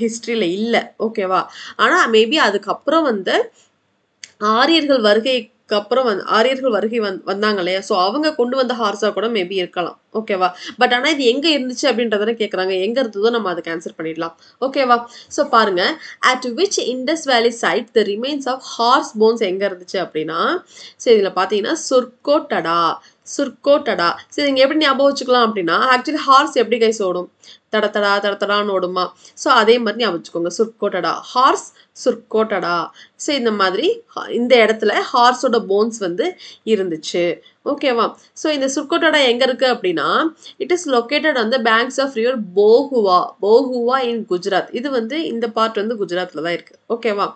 ஹிஸ்டரியில இல்லை. ஓகேவா? ஆனா மேபி அதுக்கப்புறம் வந்து ஆரியர்கள் வருகை வந்தாங்க இல்லையா? ஸோ அவங்க கொண்டு வந்த ஹார்ஸா கூட மேபி இருக்கலாம். ஓகேவா? பட் ஆனா இது எங்க இருந்துச்சு அப்படின்றத கேட்கறாங்க. எங்க இருந்ததோ நம்ம அதுக்கு ஆன்சர் பண்ணிடலாம். ஓகேவா? ஸோ பாருங்க. At which Indus valley site the remains of horse bones எங்க இருந்துச்சு அப்படின்னா, ஸோ இதுல பாத்தீங்கன்னா சுர்கோட்டடா. சரி, இங்க எப்படி ஞாபகம் வச்சுக்கலாம் அப்படின்னா, ஆக்சுவலி ஹார்ஸ் எப்படி கைஸ் ஓடும்? தடத்தடான்னு ஓடுமா? ஸோ அதே மாதிரி ஞாபகம் வச்சுக்கோங்க. சுர்கோட்டடா. ஸோ இந்த மாதிரி இந்த இடத்துல ஹார்ஸோட போன்ஸ் வந்து இருந்துச்சு. ஓகேவா? ஸோ இந்த சுர்கோட்டடா எங்க இருக்கு அப்படின்னா, it is located on the banks of river Bhogava in Gujarat. இது வந்து இந்த பார்ட் வந்து குஜராத்ல தான் இருக்கு. ஓகேவா?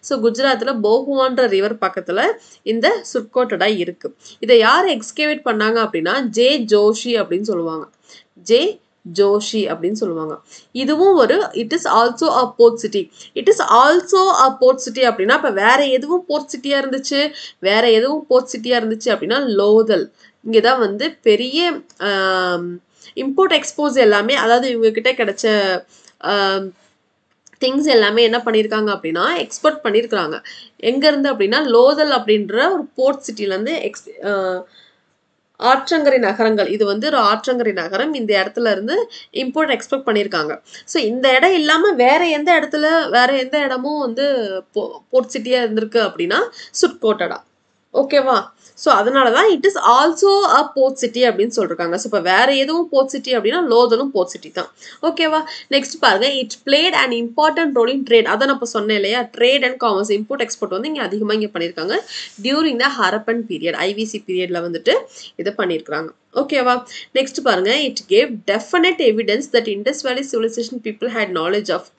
ஸோ குஜராத்ல போகுவான்ற ரிவர் பக்கத்துல இந்த சுர்கோட்டடா இருக்கு. இதை யார் எக்ஸ்கேவேட் பண்ணாங்க அப்படின்னா ஜே ஜோஷி அப்படின்னு சொல்லுவாங்க. இதுவும் ஒரு it is also a board city அப்படின்னா இப்ப வேற எதுவும் போர்ட் சிட்டியா இருந்துச்சு அப்படின்னா லோதல். இங்கதான் வந்து பெரிய இம்போர்ட் எக்ஸ்போர்ட்ஸ் எல்லாமே, அதாவது இவங்க கிட்ட கிடைச்ச திங்ஸ் எல்லாமே என்ன பண்ணியிருக்காங்க அப்படின்னா எக்ஸ்போர்ட் பண்ணியிருக்காங்க. எங்க இருந்து அப்படின்னா லோதல் அப்படின்ற ஒரு போர்ட் சிட்டில இருந்து ஆற்றங்கரை நகரங்கள், இது வந்து ஒரு ஆற்றங்கரை நகரம், இந்த இடத்துல இருந்து இம்போர்ட் எக்ஸ்போர்ட் பண்ணியிருக்காங்க. ஸோ இந்த இடம் இல்லாம வேற எந்த இடமும் வந்து போர்ட் சிட்டியா இருந்திருக்கு அப்படின்னா சுர்கோட்டடா. ஓகேவா? ஸோ அதனாலதான் it is also a board city அப்படின்னு சொல்றாங்க. ஸோ இப்போ வேற எதுவும் போர்ட் சிட்டி அப்படின்னா லோதலும் போர்ட் சிட்டி தான். ஓகேவா? நெக்ஸ்ட் பாருங்க. It played and important role in trade. அதான் நான் இப்போ சொன்னேன் இல்லையா? Trade and commerce, import export வந்து இங்க அதிகமா இங்க பண்ணியிருக்காங்க. During the Harappan period, IVC பீரியட்ல வந்துட்டு இதை பண்ணியிருக்காங்க. ஓகேவா? நெக்ஸ்ட் பாருங்க. It gave definite evidence that Indus valley civilisation people had knowledge of.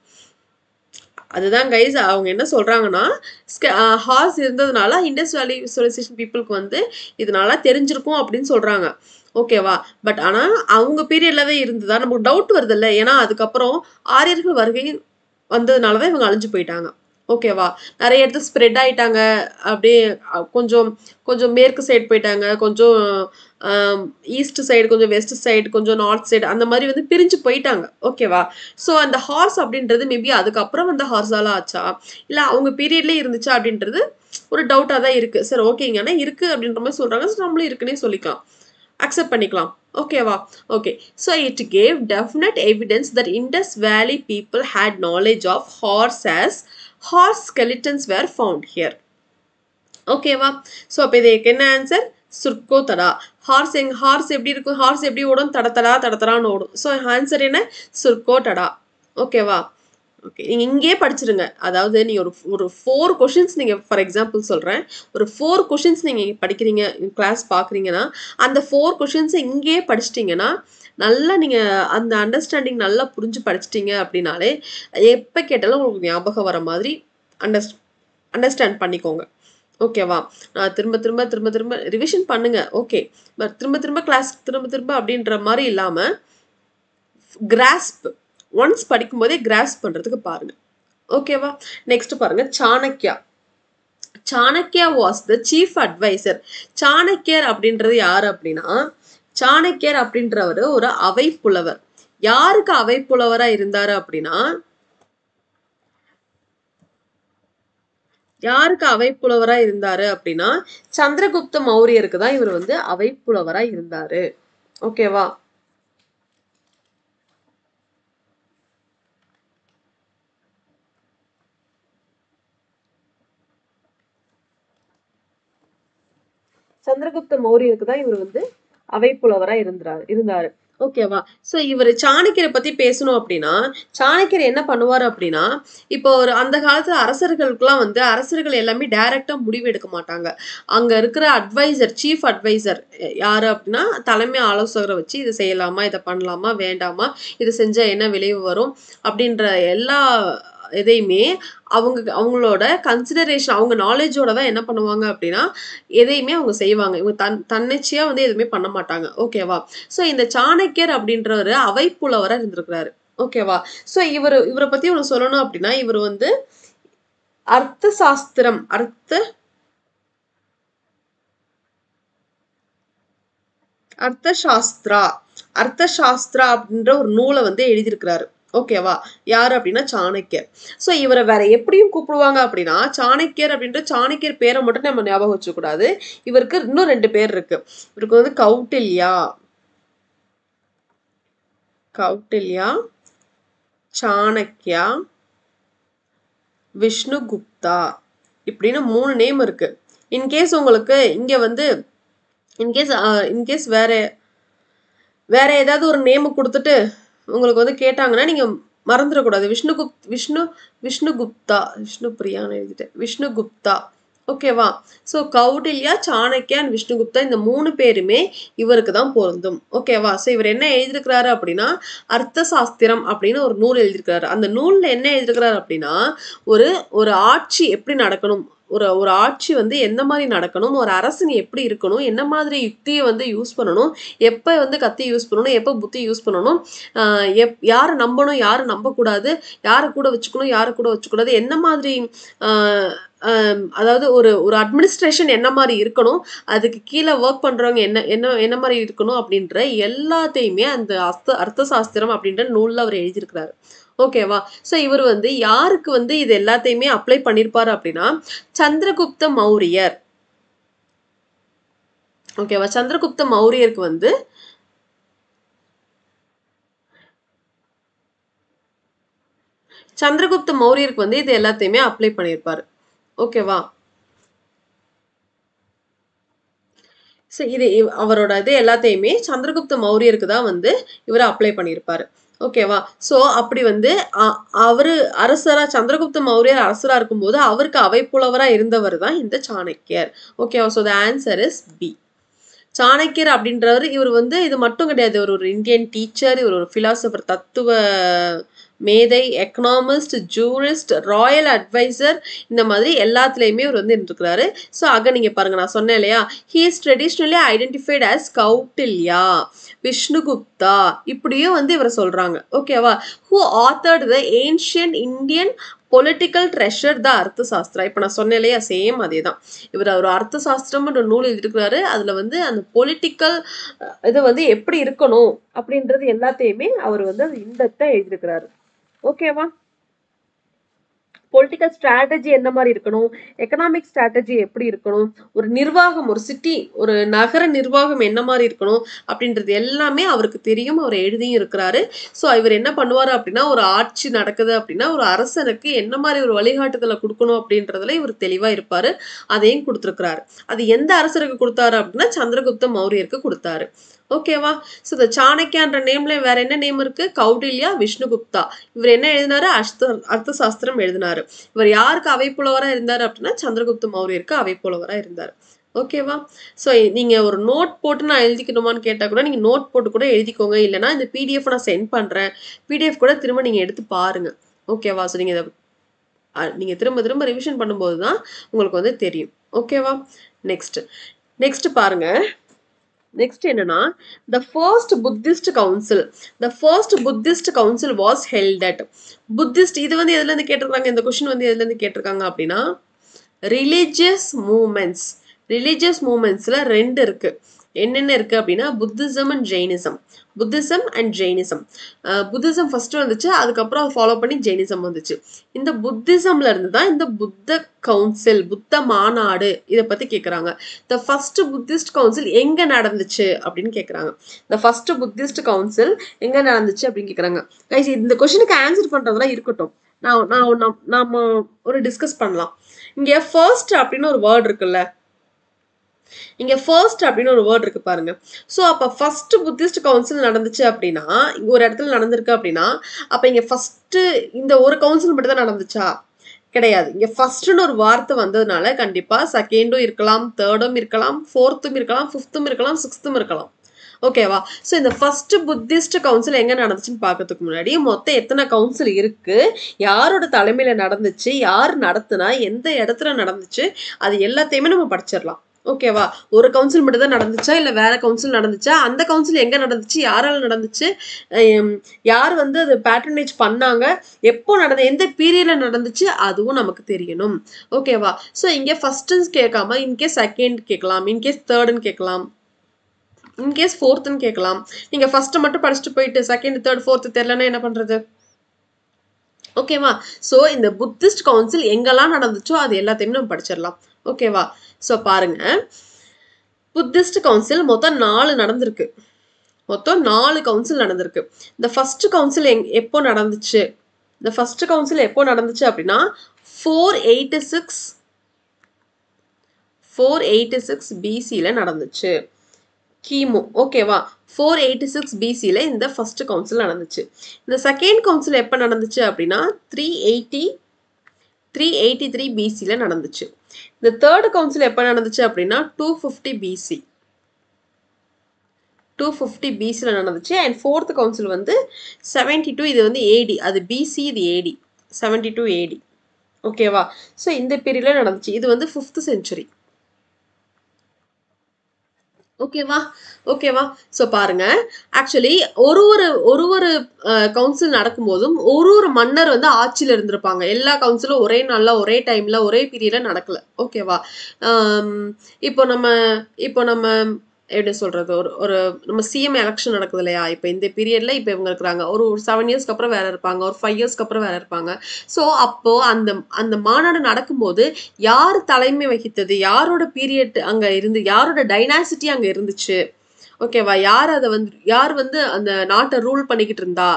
அதுதான் கைஸ் அவங்க என்ன சொல்றாங்கன்னா ஹார்ஸ் இருந்ததுனால இண்டஸ் வேலி விசுவலைசேஷன் பீப்புளுக்கு வந்து இது நல்லா தெரிஞ்சிருக்கும் அப்படின்னு சொல்றாங்க. ஓகேவா? பட் ஆனா அவங்க பீரியட்லவே இருந்ததா நமக்கு டவுட் வருது இல்ல. ஏன்னா அதுக்கப்புறம் ஆரியர்கள் வருகை வந்ததுனாலதான் இவங்க அழிஞ்சு போயிட்டாங்க. ஓகேவா? நிறைய இடத்துக்கு ஸ்ப்ரெட் ஆயிட்டாங்க. அப்படியே கொஞ்சம் கொஞ்சம் மேற்கு சைடு போயிட்டாங்க, கொஞ்சம் ஈஸ்ட் சைடு, கொஞ்சம் வெஸ்ட் சைடு, கொஞ்சம் நார்த் சைடு, அந்த மாதிரி வந்து பிரிஞ்சு போயிட்டாங்க. ஓகேவா? ஸோ அந்த ஹார்ஸ் அப்படின்றது மேபி அதுக்கப்புறம் வந்து ஹார்ஸால ஆச்சா இல்லை அவங்க பீரியட்லேயே இருந்துச்சா அப்படின்றது ஒரு டவுட்டாக தான் இருக்கு. சரி ஓகேங்க, ஆனால் இருக்கு அப்படின்ற மாதிரி சொல்றாங்க. ஸோ நம்மளும் இருக்குன்னே சொல்லிக்கலாம், அக்செப்ட் பண்ணிக்கலாம். ஓகேவா? Okay. So it gave definite evidence that Indus valley people had knowledge of horse as horse skeletons were found here. ஓகேவா? ஸோ அப்போ இதுக்கு என்ன ஆன்சர்? சுர்கோ தடா. ஹார்ஸ் எப்படி இருக்கும்? ஹார்ஸ் எப்படி ஓடும்? தடத்தடான்னு ஓடும். ஸோ ஆன்சர் என்ன? சுர்கோ தடா. ஓகேவா? ஓகே, நீங்கள் இங்கேயே படிச்சிருங்க. அதாவது நீங்கள் ஒரு 4 கொஷின்ஸ் நீங்கள் ஃபார் எக்ஸாம்பிள் சொல்கிறேன், ஒரு 4 கொஷின்ஸ் நீங்கள் படிக்கிறீங்க, கிளாஸ் பார்க்குறீங்கன்னா அந்த 4 கொஷின்ஸை இங்கேயே படிச்சிட்டிங்கன்னா நல்லா நீங்கள் அந்த அண்டர்ஸ்டாண்டிங் நல்லா புரிஞ்சு படிச்சிட்டிங்க அப்படின்னாலே எப்போ கேட்டாலும் உங்களுக்கு ஞாபகம் வர மாதிரி அண்டர்ஸ்டாண்ட் பண்ணிக்கோங்க. ஓகேவா? திரும்ப திரும்ப திரும்ப திரும்ப ரிவிஷன் பண்ணுங்க. ஓகே, பட் திரும்ப திரும்ப கிளாஸ் திரும்ப அப்படின்ற மாதிரி இல்லாமல் கிராஸ்ப் ஒன்ஸ் படிக்கும் போதே கிராஸ்ப் பண்ணுறதுக்கு பாருங்க. ஓகேவா? நெக்ஸ்ட் பாருங்க, Chanakya. Chanakya was the chief advisor. சாணக்கியர் அப்படின்றது யாரு அப்படின்னா, சாணக்கியர் அப்படின்றவர் ஒரு அவை புலவர். யாருக்கு அவை புலவரா இருந்தாரு அப்படின்னா, யாருக்கு அவை புலவரா இருந்தாரு அப்படின்னா சந்திரகுப்த மௌரியருக்கு தான் இவர் வந்து அவை புலவரா இருந்தாரு. ஓகேவா? சந்திரகுப்த மௌரியருக்கு தான் இவர் வந்து அவை புலவரா இருந்தாரு. ஓகேவா? ஸோ இவர் சாணக்கியரை பத்தி பேசணும் அப்படின்னா, சாணக்கியர் என்ன பண்ணுவார் அப்படின்னா, இப்போ ஒரு அந்த காலத்துல அரசர்களுக்குலாம் வந்து அரசர்கள் எல்லாமே டைரக்டா முடிவு எடுக்க மாட்டாங்க. அங்க இருக்கிற அட்வைசர், சீஃப் அட்வைசர் யாரு அப்படின்னா, தலைமை ஆலோசகரை வச்சு இது செய்யலாமா, இதை பண்ணலாமா, வேண்டாமா, இது செஞ்சா என்ன விளைவு வரும் அப்படின்ற எல்லா எதையுமே அவங்களோட கன்சிடரேஷன், அவங்க நாலேஜோட தான் என்ன பண்ணுவாங்க அப்படின்னா எதையுமே அவங்க செய்வாங்க. இவங்க தன்னிச்சையா வந்து எதுவுமே பண்ண மாட்டாங்க. ஓகேவா? ஸோ இந்த சாணக்கியர் அப்படின்றவர் அவை புலவரா இருந்திருக்கிறாரு. ஓகேவா? ஸோ இவரை பத்தி ஒன்று சொல்லணும் அப்படின்னா, இவர் வந்து அர்த்த சாஸ்திரம் அர்த்தசாஸ்திரா அப்படின்ற ஒரு நூலை வந்து எழுதியிருக்கிறாரு. ஓகேவா? யாரு அப்படின்னா சாணக்கியர். ஸோ இவரை வேற எப்படியும் கூப்பிடுவாங்க அப்படின்னா, சாணக்கியர் அப்படின்ற சாணக்கியர் பேரை மட்டும் நம்ம ஞாபகம் வச்சுக்க கூடாது. இவருக்கு இன்னும் 2 பேர் இருக்கு. இவருக்கு வந்து கௌட்டில்யா, சாணக்கியா, விஷ்ணுகுப்தா இப்படின்னு 3 நேம் இருக்கு. இன்கேஸ் உங்களுக்கு இங்க வந்து இன்கேஸ் வேற ஏதாவது ஒரு நேம் கொடுத்துட்டு உங்களுக்கு வந்து கேட்டாங்கன்னா நீங்க மறந்துடக்கூடாது. விஷ்ணுபிரியான்னு எழுதிட்டேன். விஷ்ணுகுப்தா. ஓகேவா? ஸோ கௌடில்யா, சாணக்கியா அண்ட் விஷ்ணுகுப்தா இந்த 3 பேருமே இவருக்கு தான் பொருந்தும். ஓகேவா? ஸோ இவர் என்ன எழுதியிருக்கிறாரு அப்படின்னா, அர்த்த சாஸ்திரம் அப்படின்னு ஒரு நூல் எழுதியிருக்கிறாரு. அந்த நூல்ல என்ன எழுதியிருக்கிறாரு அப்படின்னா, ஒரு ஆட்சி எப்படி நடக்கணும், ஒரு ஆட்சி வந்து எந்த மாதிரி நடக்கணும், ஒரு அரசன் எப்படி இருக்கணும், என்ன மாதிரி யுக்தியை வந்து யூஸ் பண்ணணும், எப்போ வந்து கத்தி யூஸ் பண்ணணும், எப்போ புத்தி யூஸ் பண்ணணும், யாரை நம்பணும், யாரை நம்பக்கூடாது, யாரை கூட வச்சுக்கணும், யாரை கூட வச்சுக்கூடாது, என்ன மாதிரி அதாவது ஒரு அட்மினிஸ்ட்ரேஷன் என்ன மாதிரி இருக்கணும், அதுக்கு கீழே ஒர்க் பண்றவங்க என்ன மாதிரி இருக்கணும் அப்படின்ற எல்லாத்தையுமே அந்த அர்த்த சாஸ்திரம் அப்படின்ற நூல்ல அவர் எழுதியிருக்கிறாரு. ஓகேவா? ஸோ இவர் வந்து யாருக்கு வந்து இது எல்லாத்தையுமே அப்ளை பண்ணியிருப்பாரு அப்படின்னா, சந்திரகுப்த மௌரியர். ஓகேவா? சந்திரகுப்த மௌரியருக்கு வந்து இது எல்லாத்தையுமே அப்ளை பண்ணியிருப்பாரு. ஓகேவா? ஸோ அவரோட இது எல்லாத்தையுமே சந்திரகுப்த மௌரியருக்கு தான் வந்து இவர் அப்ளை பண்ணியிருப்பாரு. ஓகேவா? ஸோ அப்படி வந்து அவரு சந்திரகுப்த மௌரியர் அரசரா இருக்கும்போது அவருக்கு அவை புலவரா இருந்தவர் தான் இந்த சாணக்கியர். ஓகேவா? So the answer is B. சாணக்கியர் அப்படின்றவர் இவர் வந்து இது மட்டும் கிடையாது. இவர் ஒரு இந்தியன் டீச்சர், இவர் ஒரு பிலாசபர், தத்துவ மேதை, எக்கனாமிஸ்ட், ஜூரிஸ்ட், ராயல் அட்வைசர், இந்த மாதிரி எல்லாத்துலேயுமே இவர் வந்து இருந்திருக்கிறாரு. ஸோ அங்கே நீங்கள் பாருங்கள், நான் சொன்னேன் இல்லையா, he is traditionally identified as Kautilya, Vishnugupta, இப்படியும் வந்து இவரை சொல்கிறாங்க. ஓகேவா. Who authored the ancient Indian political treatise the Artha Shastra. இப்போ நான் சொன்னேன் இல்லையா, சேம் அதே தான். இவர் ஒரு அர்த்த சாஸ்திரம்ன்ற நூல் எழுதியிருக்கிறாரு. அதில் வந்து அந்த பொலிட்டிக்கல் இது வந்து எப்படி இருக்கணும் அப்படின்றது எல்லாத்தையுமே அவர் வந்து அது இன்டெப்த்தாக எழுதியிருக்கிறாரு. ஓகேவா. பொலிட்டிக்கல் ஸ்ட்ராட்டஜி என்ன மாதிரி இருக்கணும், எக்கனாமிக் ஸ்ட்ராட்டஜி எப்படி இருக்கணும், ஒரு நிர்வாகம், ஒரு சிட்டி, ஒரு நகர நிர்வாகம் என்ன மாதிரி இருக்கணும் அப்படின்றது எல்லாமே அவருக்கு தெரியும். அவர் எழுதியும் இருக்கிறாரு. ஸோ இவர் என்ன பண்ணுவார் அப்படின்னா, ஒரு ஆட்சி நடக்குது அப்படின்னா ஒரு அரசனுக்கு என்ன மாதிரி ஒரு வழிகாட்டுதலை கொடுக்கணும் அப்படின்றதுல இவர் தெளிவாக இருப்பார். அதையும் கொடுத்துருக்கிறாரு. அது எந்த அரசருக்கு கொடுத்தாரு அப்படின்னா சந்திரகுப்த மௌரியருக்கு கொடுத்தாரு. ஓகேவா. ஸோ இந்த சாணக்கியான்ற நேம்ல வேற என்ன நேம் இருக்கு, கௌடில்யா, விஷ்ணுகுப்தா. இவர் என்ன எழுதினாரு, அர்த்த சாஸ்திரம் எழுதினாரு. இவர் யாருக்கு அவை புலவராக இருந்தார் அப்படின்னா சந்திரகுப்த மௌரியருக்கு அவை புலவராக இருந்தார். ஓகேவா. ஸோ நீங்கள் ஒரு நோட் போட்டு நான் எழுதிக்கணுமான்னு கேட்டால் கூட நீங்கள் நோட் போட்டு கூட எழுதிக்கோங்க. இல்லைனா இந்த பிடிஎஃப் நான் சென்ட் பண்ணுறேன், பிடிஎஃப் கூட திரும்ப நீங்கள் எடுத்து பாருங்க. ஓகேவா. ஸோ நீங்கள் நீங்கள் திரும்ப திரும்ப ரிவிஷன் பண்ணும்போது தான் உங்களுக்கு வந்து தெரியும். ஓகேவா. நெக்ஸ்ட் பாருங்க. நெக்ஸ்ட் என்னன்னா, the first Buddhist council was held at Buddhist. இது வந்து எதுல இருந்து கேட்டிருக்காங்க, இந்த கொஸ்டின் வந்து எதுல இருந்து கேட்டிருக்காங்க அப்படின்னா, ரிலிஜியஸ் மூமெண்ட்ஸ்ல ரெண்டு இருக்கு. என்னென்ன இருக்கு அப்படின்னா, Buddhism and Jainism. Buddhism first வந்துச்சு, அதுக்கப்புறம் ஃபாலோ பண்ணி ஜெயினிசம் வந்துச்சு. இந்த புத்திசம்ல இருந்து தான் இந்த புத்த கவுன்சில், புத்த மாநாடு இதை பத்தி கேட்குறாங்க. த ஃபர்ஸ்ட் புத்திஸ்ட் கவுன்சில் எங்க நடந்துச்சு அப்படின்னு கேட்குறாங்க. த ஃபர்ஸ்ட் புத்திஸ்ட் கவுன்சில் எங்க நடந்துச்சு அப்படின்னு கேட்குறாங்க. கைஸ், இந்த கொஸ்டினுக்கு ஆன்சர் பண்றதெல்லாம் இருக்கட்டும், நாம ஒரு டிஸ்கஸ் பண்ணலாம். இங்க ஃபர்ஸ்ட் அப்படின்னு ஒரு வேர்ட் இருக்குல்ல, இங்க ஃபர்ஸ்ட் அப்படின்னு ஒரு வேர்ட் இருக்கு பாருங்க. ஸோ அப்போ ஃபர்ஸ்ட் புத்திஸ்ட் கவுன்சில் நடந்துச்சு அப்படின்னா, இங்க ஒரு இடத்துல நடந்திருக்கு அப்படின்னா, அப்ப இங்க ஃபர்ஸ்ட் இந்த ஒரு கவுன்சில் மட்டும் தான் நடந்துச்சா? கிடையாது. இங்க ஃபர்ஸ்ட்னு ஒரு வார்த்தை வந்ததுனால கண்டிப்பா செகண்டும் இருக்கலாம், தேர்டும் இருக்கலாம், ஃபோர்த்தும் இருக்கலாம், ஃபிஃப்த்தும் இருக்கலாம், சிக்ஸ்த்தும் இருக்கலாம். ஓகேவா. ஸோ இந்த ஃபர்ஸ்ட் புத்திஸ்ட் கவுன்சில் எங்க நடந்துச்சுன்னு பார்க்கறதுக்கு முன்னாடி மொத்தம் எத்தனை கவுன்சில் இருக்கு, யாரோட தலைமையில நடந்துச்சு, யார் நடத்துனா, எந்த இடத்துல நடந்துச்சு, அது எல்லாத்தையுமே நம்ம படிச்சிடலாம். ஓகேவா. ஒரு கவுன்சில் மட்டும் தான் நடந்துச்சா, இல்லை வேற கவுன்சில் நடந்துச்சா, அந்த கவுன்சில் எங்க நடந்துச்சு, யாரால நடந்துச்சு, யார் வந்து அது பேட்ரனேஜ் பண்ணாங்க, எப்போ எந்த பீரியட்ல நடந்துச்சு, அதுவும் நமக்கு தெரியணும். ஓகேவா. ஸோ இங்கே ஃபர்ஸ்ட் கேட்காம இன்கேஸ் செகண்ட் கேட்கலாம், இன்கேஸ் தேர்டுன்னு கேட்கலாம், இன்கேஸ் ஃபோர்த்துன்னு கேட்கலாம். நீங்க ஃபர்ஸ்ட் மட்டும் படிச்சுட்டு போயிட்டு செகண்ட், தேர்ட், ஃபோர்த்து தெரியலன்னா என்ன பண்றது? ஓகேவா. ஸோ இந்த புத்திஸ்ட் கவுன்சில் எங்கெல்லாம் நடந்துச்சோ அது எல்லாத்தையுமே நம்ம படிச்சிடலாம். ஓகேவா. ஸோ பாருங்க, புத்திஸ்ட் கவுன்சில் மொத்தம் 4 நடந்திருக்கு. மொத்தம் 4 கவுன்சில் நடந்திருக்கு. இந்த ஃபர்ஸ்ட் கவுன்சில் எப்போ நடந்துச்சு, இந்த ஃபர்ஸ்ட் கவுன்சில் எப்போ நடந்துச்சு அப்படின்னா 486 பிசில நடந்துச்சு, கிமு. ஓகேவா. 486 பிசில இந்த ஃபர்ஸ்ட் கவுன்சில் நடந்துச்சு. இந்த செகண்ட் கவுன்சில் எப்போ நடந்துச்சு அப்படின்னா 383 பிசில நடந்துச்சு. இந்த தேர்ட் கவுன்சில் எப்போ நடந்துச்சு அப்படின்னா 250 பிசில நடந்துச்சு. அண்ட் ஃபோர்த் கவுன்சில் வந்து 72, இது வந்து ஏடி, அது பிசி, இது ஏடி, 72 ஏடி. ஓகேவா. ஸோ இந்த பீரியட்ல நடந்துச்சு. இது வந்து 5th century. ஓகேவா. ஸோ பாருங்க, ஆக்சுவலி ஒரு கவுன்சில் நடக்கும்போதும் ஒரு மன்னர் வந்து ஆட்சியில் இருந்திருப்பாங்க. எல்லா கவுன்சிலும் ஒரே நாள்ல, ஒரே டைம்ல, ஒரே பீரியட்ல நடக்கல. ஓகேவா. இப்போ நம்ம எப்படி சொல்றது, ஒரு நம்ம சிஎம் எலெக்ஷன் நடக்குது இல்லையா, இப்போ இந்த பீரியட்ல இப்போ இவங்க இருக்கிறாங்க, ஒரு 7 இயர்ஸ்க்கு அப்புறம் வேற இருப்பாங்க, ஒரு 5 இயர்ஸ்க்கு அப்புறம் வேற இருப்பாங்க. ஸோ அப்போ அந்த மாநாடு நடக்கும்போது யார் தலைமை வகித்தது, யாரோட பீரியட் அங்க இருந்து, யாரோட டைனாசிட்டி அங்க இருந்துச்சு, ஓகேவா, யார் வந்து அந்த நாட்டை ரூல் பண்ணிக்கிட்டு இருந்தா,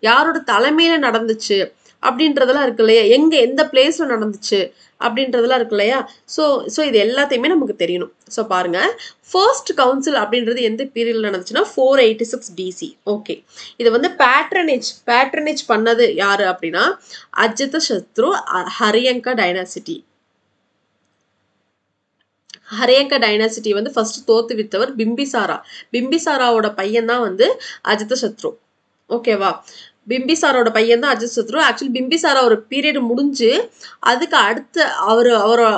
யாரோட தலைமையில நடந்துச்சு அப்படின்றதெல்லாம் இருக்கு இல்லையா, எந்த பிளேஸ்ல நடந்துச்சு அப்படின்றதெல்லாம் இருக்கு இல்லையா. ஸோ இது எல்லாத்தையுமே நமக்கு தெரியணும். ஸோ பாருங்க, ஃபர்ஸ்ட் கவுன்சில் அப்படின்றது எந்த பீரியட்ல நடந்துச்சுன்னா 486 பிசி. ஓகே. இது வந்து பேட்ரனேஜ் பண்ணது யாரு அப்படின்னா அஜாதசத்ரு, ஹரியங்கா டைனாசிட்டி வந்து ஃபர்ஸ்ட் தோத்து வித்தவர் பிம்பிசாராவோட பையன் தான் வந்து அஜாதசத்ரு. ஓகேவா. பிம்பிசாரோட பையன் தான் அஜாதசத்ரு. ஆக்சுவலி பிம்பிசாரா ஒரு பீரியட் முடிஞ்சு அதுக்கு அடுத்து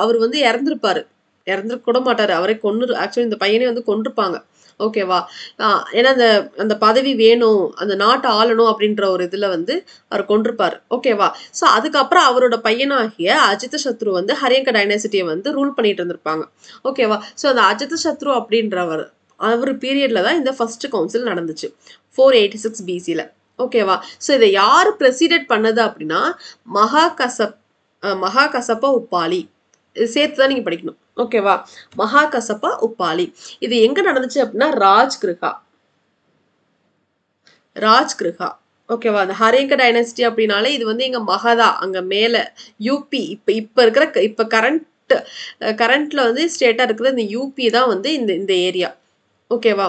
அவர் வந்து இறந்துருப்பாரு. இறந்துருக்க கூட மாட்டாரு. அவரே ஆக்சுவலி இந்த பையனே வந்து கொன்றுப்பாங்க. ஓகேவா? ஏன்னா அந்த பதவி வேணும், அந்த நாட்டை ஆளணும் அப்படின்ற ஒரு இதுல வந்து அவர் கொன்றுப்பாரு. ஓகேவா? ஸோ அதுக்கப்புறம் அவரோட பையனாகிய அஜாதசத்ரு வந்து ஹரியங்க டைனாசிட்டியை வந்து ரூல் பண்ணிட்டு இருந்திருப்பாங்க. ஓகேவா? ஸோ அந்த அஜாதசத்ரு அப்படின்றவர் அவர் பீரியட்ல தான் இந்த ஃபர்ஸ்ட் கவுன்சில் நடந்துச்சு 486 பிசில. ஓகேவா? ஸோ இதை யார் பிரசிடெட் பண்ணது அப்படின்னா மகாகசப்ப உப்பாலி. இது சேர்த்து தான் நீங்க படிக்கணும். ஓகேவா? மகாகசப்ப உப்பாலி. இது எங்க நடந்துச்சு அப்படின்னா ராஜ்கிருஹா. ஓகேவா? அந்த ஹரியங்க டைனாசிட்டி அப்படின்னாலே இது வந்து எங்க மகதா அங்க மேல யூபி இப்ப இருக்கிற கரண்ட்ல வந்து ஸ்டேட்டா இருக்கிற இந்த யூபி தான் வந்து இந்த ஏரியா. ஓகேவா?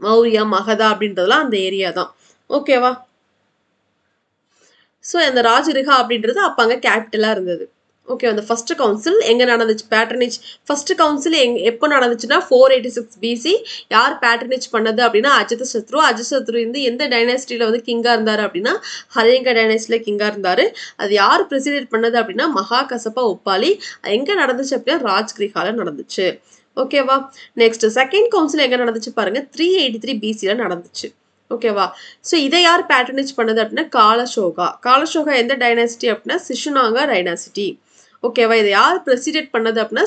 மௌரியா மகதா அப்படின்றதுலாம் அந்த ஏரியா தான். ஓகேவா? ஸோ அந்த ராஜகிருஹா அப்படின்றது அப்போ அங்கே கேபிட்டலாக இருந்தது. ஓகே, அந்த ஃபர்ஸ்ட் கவுன்சில் எங்கே நடந்துச்சு? பேட்டர்னேஜ் ஃபர்ஸ்ட் கவுன்சில் எப்போ நடந்துச்சுன்னா 486 பிசி. யார் பேட்டர்னேஜ் பண்ணது அப்படின்னா அஜாதசத்ரு. அஜாதசத்ரு வந்து எந்த டைனாசிட்டியில் வந்து கிங்காக இருந்தார் அப்படின்னா ஹரியங்க டைனாசிட்டியில் கிங்காக இருந்தார். அது யார் பிரசிடென்ட் பண்ணது அப்படின்னா மகாகசப்பா உப்பாலி. எங்கே நடந்துச்சு அப்படின்னா ராஜ்கிருஹால நடந்துச்சு. ஓகேவா? நெக்ஸ்ட் செகண்ட் கவுன்சில் எங்கே நடந்துச்சு பாருங்க, 383 பிசியில் நடந்துச்சு. ஓகேவா? ஸோ இதை யார் பேட்டர்னேஜ் பண்ணது அப்படின்னா காலசோகா எந்த டைனாசிட்டி அப்படின்னா சிஷுனாகா டைனாசிட்டி. ஓகேவா? இதை யார் பிரசிடென்ட் பண்ணது அப்படின்னா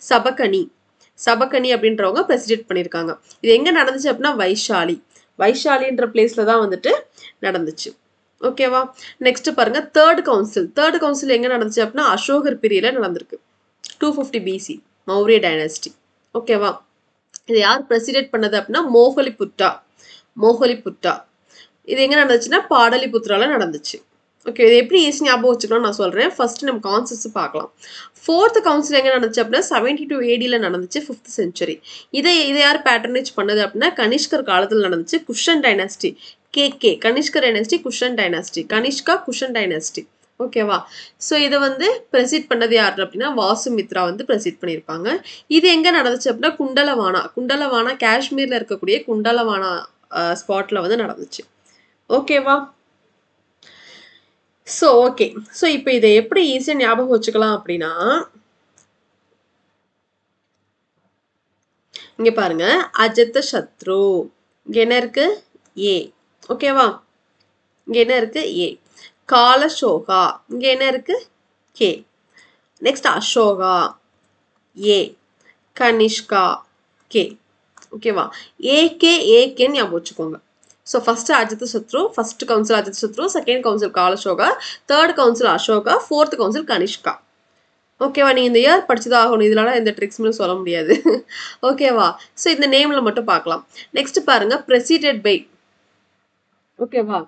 சபகனி அப்படின்றவங்க பிரசிடென்ட் பண்ணியிருக்காங்க. இது எங்க நடந்துச்சு அப்படின்னா வைஷாலின்ற பிளேஸ்ல தான் வந்துட்டு நடந்துச்சு. ஓகேவா? நெக்ஸ்ட் பாருங்க தேர்ட் கவுன்சில் எங்க நடந்துச்சு அப்படின்னா அசோகர் பீரியட்ல நடந்திருக்கு 250 பிசி மௌரிய டைனாசிட்டி. ஓகேவா? இதை யார் பிரசிடென்ட் பண்ணது அப்படின்னா மோகலிபுட்டா. இது எங்க நடந்துச்சுன்னா பாடலிபுத்ரால நடந்துச்சு. ஓகே, இது எப்படி ஈஸி ஞாபகம் வச்சுக்கலாம் நான் சொல்றேன். ஃபர்ஸ்ட் நம்ம கான்செப்ட்ஸ் பார்க்கலாம். ஃபோர்த் கவுன்சில் எங்க நடந்துச்சு அப்படின்னா 72 ADல நடந்துச்சு 5th செஞ்சுரி. இதை யார் பேட்டர்னேஜ் பண்ணது அப்படின்னா கனிஷ்கர் காலத்தில் நடந்துச்சு. குஷன் டைனாசிட்டி கனிஷ்கர் டைனாசிட்டி குஷன் டைனாசிட்டி. ஓகேவா? ஸோ இதை வந்து ப்ரெசிட் பண்ணது யார் அப்படின்னா வாசுமித்ரா வந்து ப்ரெசிட் பண்ணியிருப்பாங்க. இது எங்க நடந்துச்சு அப்படின்னா குண்டலவானா காஷ்மீர்ல இருக்கக்கூடிய குண்டலவானா ஸ்பாட்ல வந்து நடந்துச்சு. ஓகேவா? ஸோ ஓகே, ஸோ இப்போ இதை எப்படி ஈஸியாக ஞாபகம் வச்சுக்கலாம் அப்படின்னா இங்க பாருங்க, அஜாதசத்ரு இங்க என்ன இருக்கு ஏ. ஓகேவா? இங்க என்ன இருக்கு ஏ. காலசோகா இங்க என்ன இருக்கு K. Next Ashoka A. Kanishka K. ஓகேவா? ஏகேன்னு ஞாபகம் வச்சுக்கோங்க. So first Ajatashatru, first council Ajatashatru, second council Kalashoka, third council Ashoka, fourth council Kanishka. ஓகேவா? நீங்கள் இந்த இயர் படிச்சுதான் ஆகணும். இதனால எந்த ட்ரிக்ஸுமே சொல்ல முடியாது. ஓகேவா? ஸோ இந்த நேமில் மட்டும் பார்க்கலாம். நெக்ஸ்ட் பாருங்க பிரசிடெட் பை. ஓகேவா?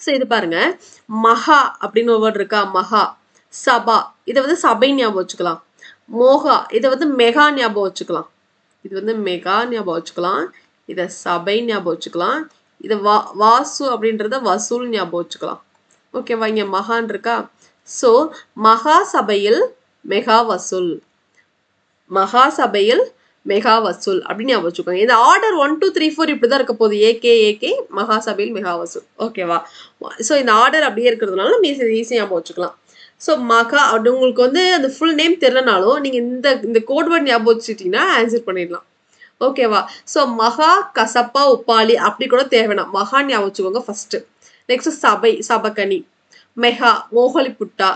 ஸோ இது பாருங்க மகா அப்படின்னு ஒரு வேர்ட் இருக்கா, மகா. சபா இதை வந்து சபை ஞாபகம் வச்சுக்கலாம். மோகா இதை வந்து மெகா ஞாபகம் வச்சுக்கலாம். இது வந்து மெகா ஞாபகம் வச்சுக்கலாம். இதை சபை ஞாபகம் வச்சுக்கலாம். இதை வாசு அப்படின்றத வசூல் ஞாபகம் வச்சுக்கலாம். ஓகேவா? இங்க மகான் இருக்கா. ஸோ மகா சபையில் மெகா வசூல் அப்படின்னு ஞாபகம் வச்சுக்கோங்க. இந்த ஆர்டர் 1 2 3 4 இப்படிதான் இருக்க போகுது. ஏகே மகா சபையில் மெகா வசூல். ஓகேவா? ஸோ இந்த ஆர்டர் அப்படியே இருக்கிறதுனால நம்ம ஈஸியாக ஞாபகம் வச்சுக்கலாம். ஸோ மகா அப்படி உங்களுக்கு வந்து அந்த ஃபுல் நேம் தெரியலனாலும் நீங்கள் இந்த கோட் வேர்ட் ஞாபகம் வச்சுட்டீங்கன்னா ஆன்சர் பண்ணிடலாம். ஓகேவா? ஸோ மகா கசப்பா உப்பாலி அப்படி கூட தேவைன்னா மகா ஞாபகம் வச்சுக்கோங்க ஃபர்ஸ்ட். நெக்ஸ்ட் சபகனி, மெகா, மோகலிபுட்டா,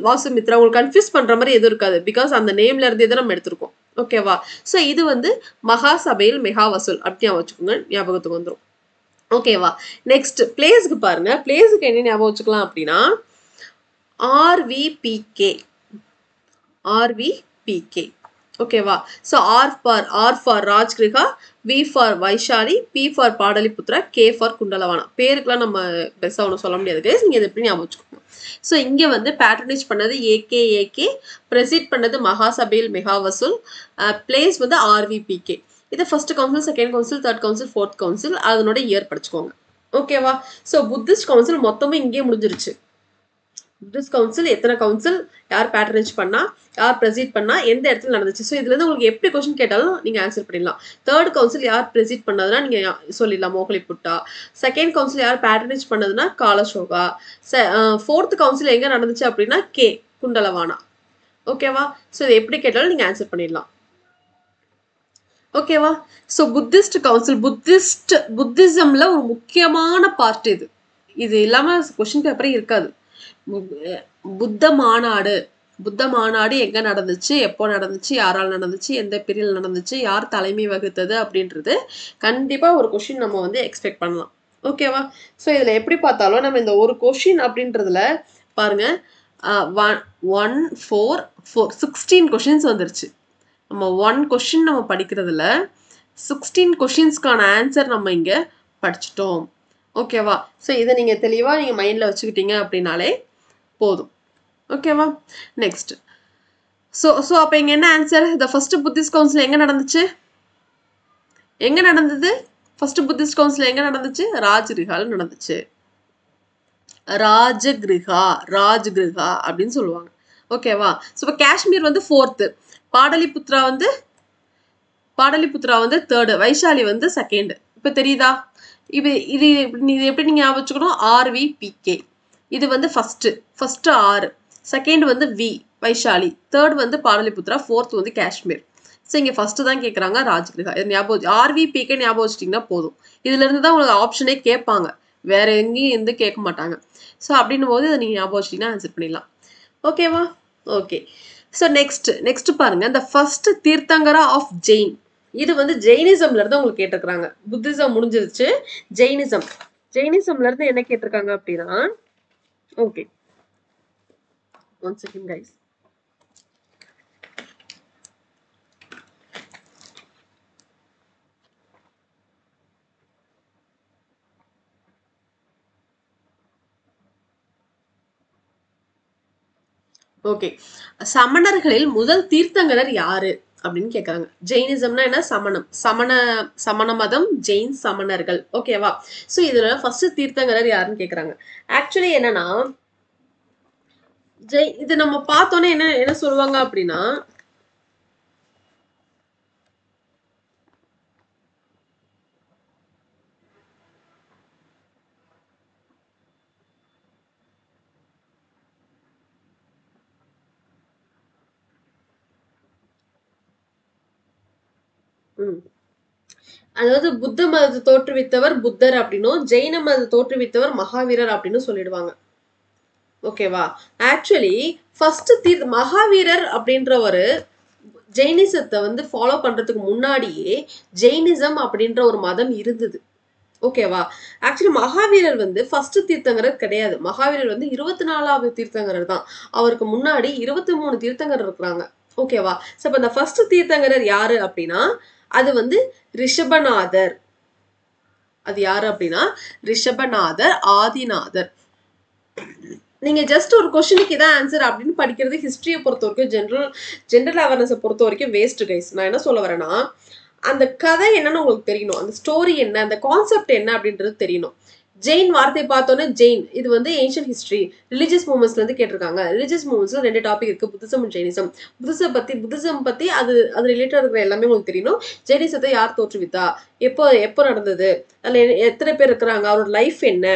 வாசுமித்ரா. உங்களுக்கு கன்ஃபியூஸ் பண்ற மாதிரி எதுவும் இருக்காது. பிகாஸ் அந்த நேம்ல இருந்து எதை நம்ம எடுத்திருக்கோம். ஓகேவா? ஸோ இது வந்து மகா சபையில் மெகா வசூல் அப்படி ஞாபகம் வச்சுக்கோங்க. ஞாபகத்துக்கு வந்துடும். ஓகேவா? நெக்ஸ்ட் பிளேஸ்க்கு பாருங்க. பிளேஸுக்கு என்ன ஞாபகம் வச்சுக்கலாம் அப்படின்னா ஆர்விபிகே. ஓகேவா? So R for Rajgriha, V for Vaishali, P for Pataliputra, K for Kundalavana. பேருக்குலாம் நம்ம பெருசாக ஒன்றும் சொல்ல முடியாது கைஸ். நீங்கள் இதை எப்படி ஞாபகம் வச்சுக்கோங்க. ஸோ இங்கே வந்து பேட்டர்னேஜ் பண்ணது ஏகே, ப்ரெசிட் பண்ணது மகாசபையில் மெகா வசூல், பிளேஸ் வந்து ஆர்விபிகே. இது first council, second council, third council, fourth council, அதனோட இயர் படிச்சுக்கோங்க. ஓகேவா? ஸோ புத்திஸ்ட் கவுன்சில் மொத்தமும் இங்கே முடிஞ்சிருச்சு. புத்திஸ்ட் கவுன்சில் எத்தனை கவுன்சில், யார் பேட்ரனேஜ் பண்ணா, யார் ப்ரெசிட் பண்ணா, எந்த இடத்துல நடந்துச்சு. ஸோ இதுல இருந்து உங்களுக்கு எப்படி கொஸ்டின் கேட்டாலும் நீங்க ஆன்சர் பண்ணிடலாம். தேர்ட் கவுன்சில் யார் ப்ரெசிட் பண்ணதுன்னா நீங்க சொல்லிடலாம் மோகலிபுட்டா. செகண்ட் கவுன்சில் யார் பேட்ரனேஜ் பண்ணதுன்னா காலசோகா. ஃபோர்த் கவுன்சில் எங்க நடந்துச்சு அப்படின்னா குண்டலவானா. ஓகேவா? ஸோ இதை எப்படி கேட்டாலும் நீங்க ஆன்சர் பண்ணிடலாம். ஓகேவா? ஸோ புத்திஸ்ட் கவுன்சில் புத்திசம்ல ஒரு முக்கியமான பார்ட் இது. இது இல்லாம கொஸ்டின் பேப்பரே இருக்காது. புத்த மாநாடு எங்க நடந்துச்சு, எப்போ நடந்துச்சு, யாரால் நடந்துச்சு, எந்த பீரியட்ல நடந்துச்சு, யார் தலைமை வகுத்தது அப்படின்றது கண்டிப்பா ஒரு கொஸ்டின் நம்ம வந்து எக்ஸ்பெக்ட் பண்ணலாம். ஓகேவா? ஸோ இதுல எப்படி பார்த்தாலும் நம்ம இந்த ஒரு கொஸ்டின் அப்படின்றதுல பாருங்க 1 4 4 16 கொஸ்டின்ஸ் வந்துருச்சு. நம்ம 1 கொஸ்டின் நம்ம படிக்கிறதுல 16 கொஸ்டின்ஸ்க்கான ஆன்சர் நம்ம இங்க படிச்சிட்டோம். ஓகேவா? ஸோ இதை நீங்க தெளிவா நீங்க மைண்ட்ல வச்சுக்கிட்டீங்க அப்படின்னாலே போதும். ஓகேவா? நெக்ஸ்ட் ஸோ அப்போ இங்க என்ன answer? The first Buddhist council எங்க நடந்துச்சு? ஃபர்ஸ்ட் புத்திஸ்ட் கவுன்சில் எங்க நடந்துச்சு? ராஜ்கிரகால நடந்துச்சு. ராஜகிருஹா அப்படின்னு சொல்லுவாங்க. ஓகேவா? ஸோ இப்போ காஷ்மீர் வந்து 4th, பாடலிபுத்ரா வந்து 3rd, வைஷாலி வந்து 2nd. இப்போ தெரியுதா? இது எப்படி நீங்க ஞாபகம் வச்சுக்கணும்? RVPK. இது வந்து ஃபர்ஸ்ட் R, செகண்ட் வந்து V வைஷாலி, 3rd வந்து பாடலிபுத்ரா, 4th வந்து காஷ்மீர். ஸோ இங்கே ஃபர்ஸ்ட் தான் கேட்குறாங்க ராஜ்கிரகா. இது ஞாபகம் RVPK ஞாபகம் வச்சிட்டிங்கன்னா போதும். இதுல இருந்து தான் உங்களுக்கு ஆப்ஷனே கேட்பாங்க, வேற எங்கேயும் எந்த கேட்க மாட்டாங்க. ஸோ அப்படின்னும் போது இதை நீங்க ஞாபகம் வச்சிட்டிங்கன்னா ஆன்சர் பண்ணிடலாம். ஓகேவா? ஓகே. ஸோ நெக்ஸ்ட் பாருங்க, இந்த ஃபர்ஸ்ட் தீர்த்தங்கரா ஆஃப் ஜெயின். இது வந்து ஜெயினிசம்ல இருந்து உங்களுக்கு கேட்டிருக்காங்க. புத்திசம் முடிஞ்சிருச்சு, ஜெயினிசம்ல இருந்து என்ன கேட்டிருக்காங்க அப்படின்னா, okay one second guys. Okay, சமணர்களில் முதல் தீர்த்தங்கரர் யாரு அப்படின்னு கேட்கறாங்க. ஜெயினிசம்னா என்ன? சமண மதம், ஜெயின் சமணர்கள். ஓகேவா? ஸோ இதுல ஃபர்ஸ்ட் தீர்த்தங்கரர் யாருன்னு கேட்கறாங்க. ஆக்சுவலி என்னன்னா, இது நம்ம பார்த்தோன்னே என்ன சொல்லுவாங்க அப்படின்னா, அதாவது புத்த மதத்தை தோற்றுவித்தவர் புத்தர் அப்படின்னும், ஜெயின மதத்தை தோற்றுவித்தவர் மகாவீரர் அப்படின்னு சொல்லிடுவாங்க. ஓகேவா? ஆக்சுவலி ஃபர்ஸ்ட் மகாவீரர் அப்படின்றவரு ஜெயினிசத்தை வந்து ஃபாலோ பண்றதுக்கு முன்னாடியே ஜெயினிசம் அப்படின்ற ஒரு மதம் இருந்தது. ஓகேவா? ஆக்சுவலி மகாவீரர் வந்து ஃபர்ஸ்ட் தீர்த்தங்கரர் கிடையாது. மகாவீரர் வந்து 24வது தீர்த்தங்கரர் தான். அவருக்கு முன்னாடி 23 தீர்த்தங்கரர் இருக்கிறாங்க. ஓகேவா? ஸோ இப்போ இந்த ஃபர்ஸ்ட் தீர்த்தங்கரர் யாரு அப்படின்னா, அது வந்து ரிஷபநாதர். அது யாரு அப்படின்னா ரிஷபநாதர், ஆதிநாதர். நீங்க ஜஸ்ட் ஒரு கொஸ்டினுக்கு இதான் ஆன்சர் அப்படின்னு படிக்கிறது ஹிஸ்டரியை பொறுத்த வரைக்கும், ஜென்ரல் அவேர்னஸை பொறுத்த வரைக்கும் வேஸ்ட் கைஸ். நான் என்ன சொல்ல வரேன்னா, அந்த கதை என்னன்னு உங்களுக்கு தெரியணும், அந்த ஸ்டோரி என்ன, அந்த கான்செப்ட் என்ன அப்படின்றது தெரியணும். ஜெயின் வார்த்தையை பார்த்தோன்னே ஜெயின், இது வந்து ஏன்ஷியன்ட் ஹிஸ்டரி, ரிலிஜியஸ் மூவ்மெண்ட்ஸ்ல இருந்து கேட்டிருக்காங்க. ரிலிஜியஸ் மூவ்மெண்ட்ஸ்ல 2 டாபிக் இருக்கு, புத்திசம் அண்ட் ஜெயினிசம். புத்திசம் பத்தி அது ரிலேட்டட் இருக்கிற எல்லாமே உங்களுக்கு தெரியணும். ஜெயினிசத்தை யார் தோற்றுவித்தா, எப்போ நடந்தது, அதுல எத்தனை பேர் இருக்கிறாங்க, அவரோட லைஃப் என்ன,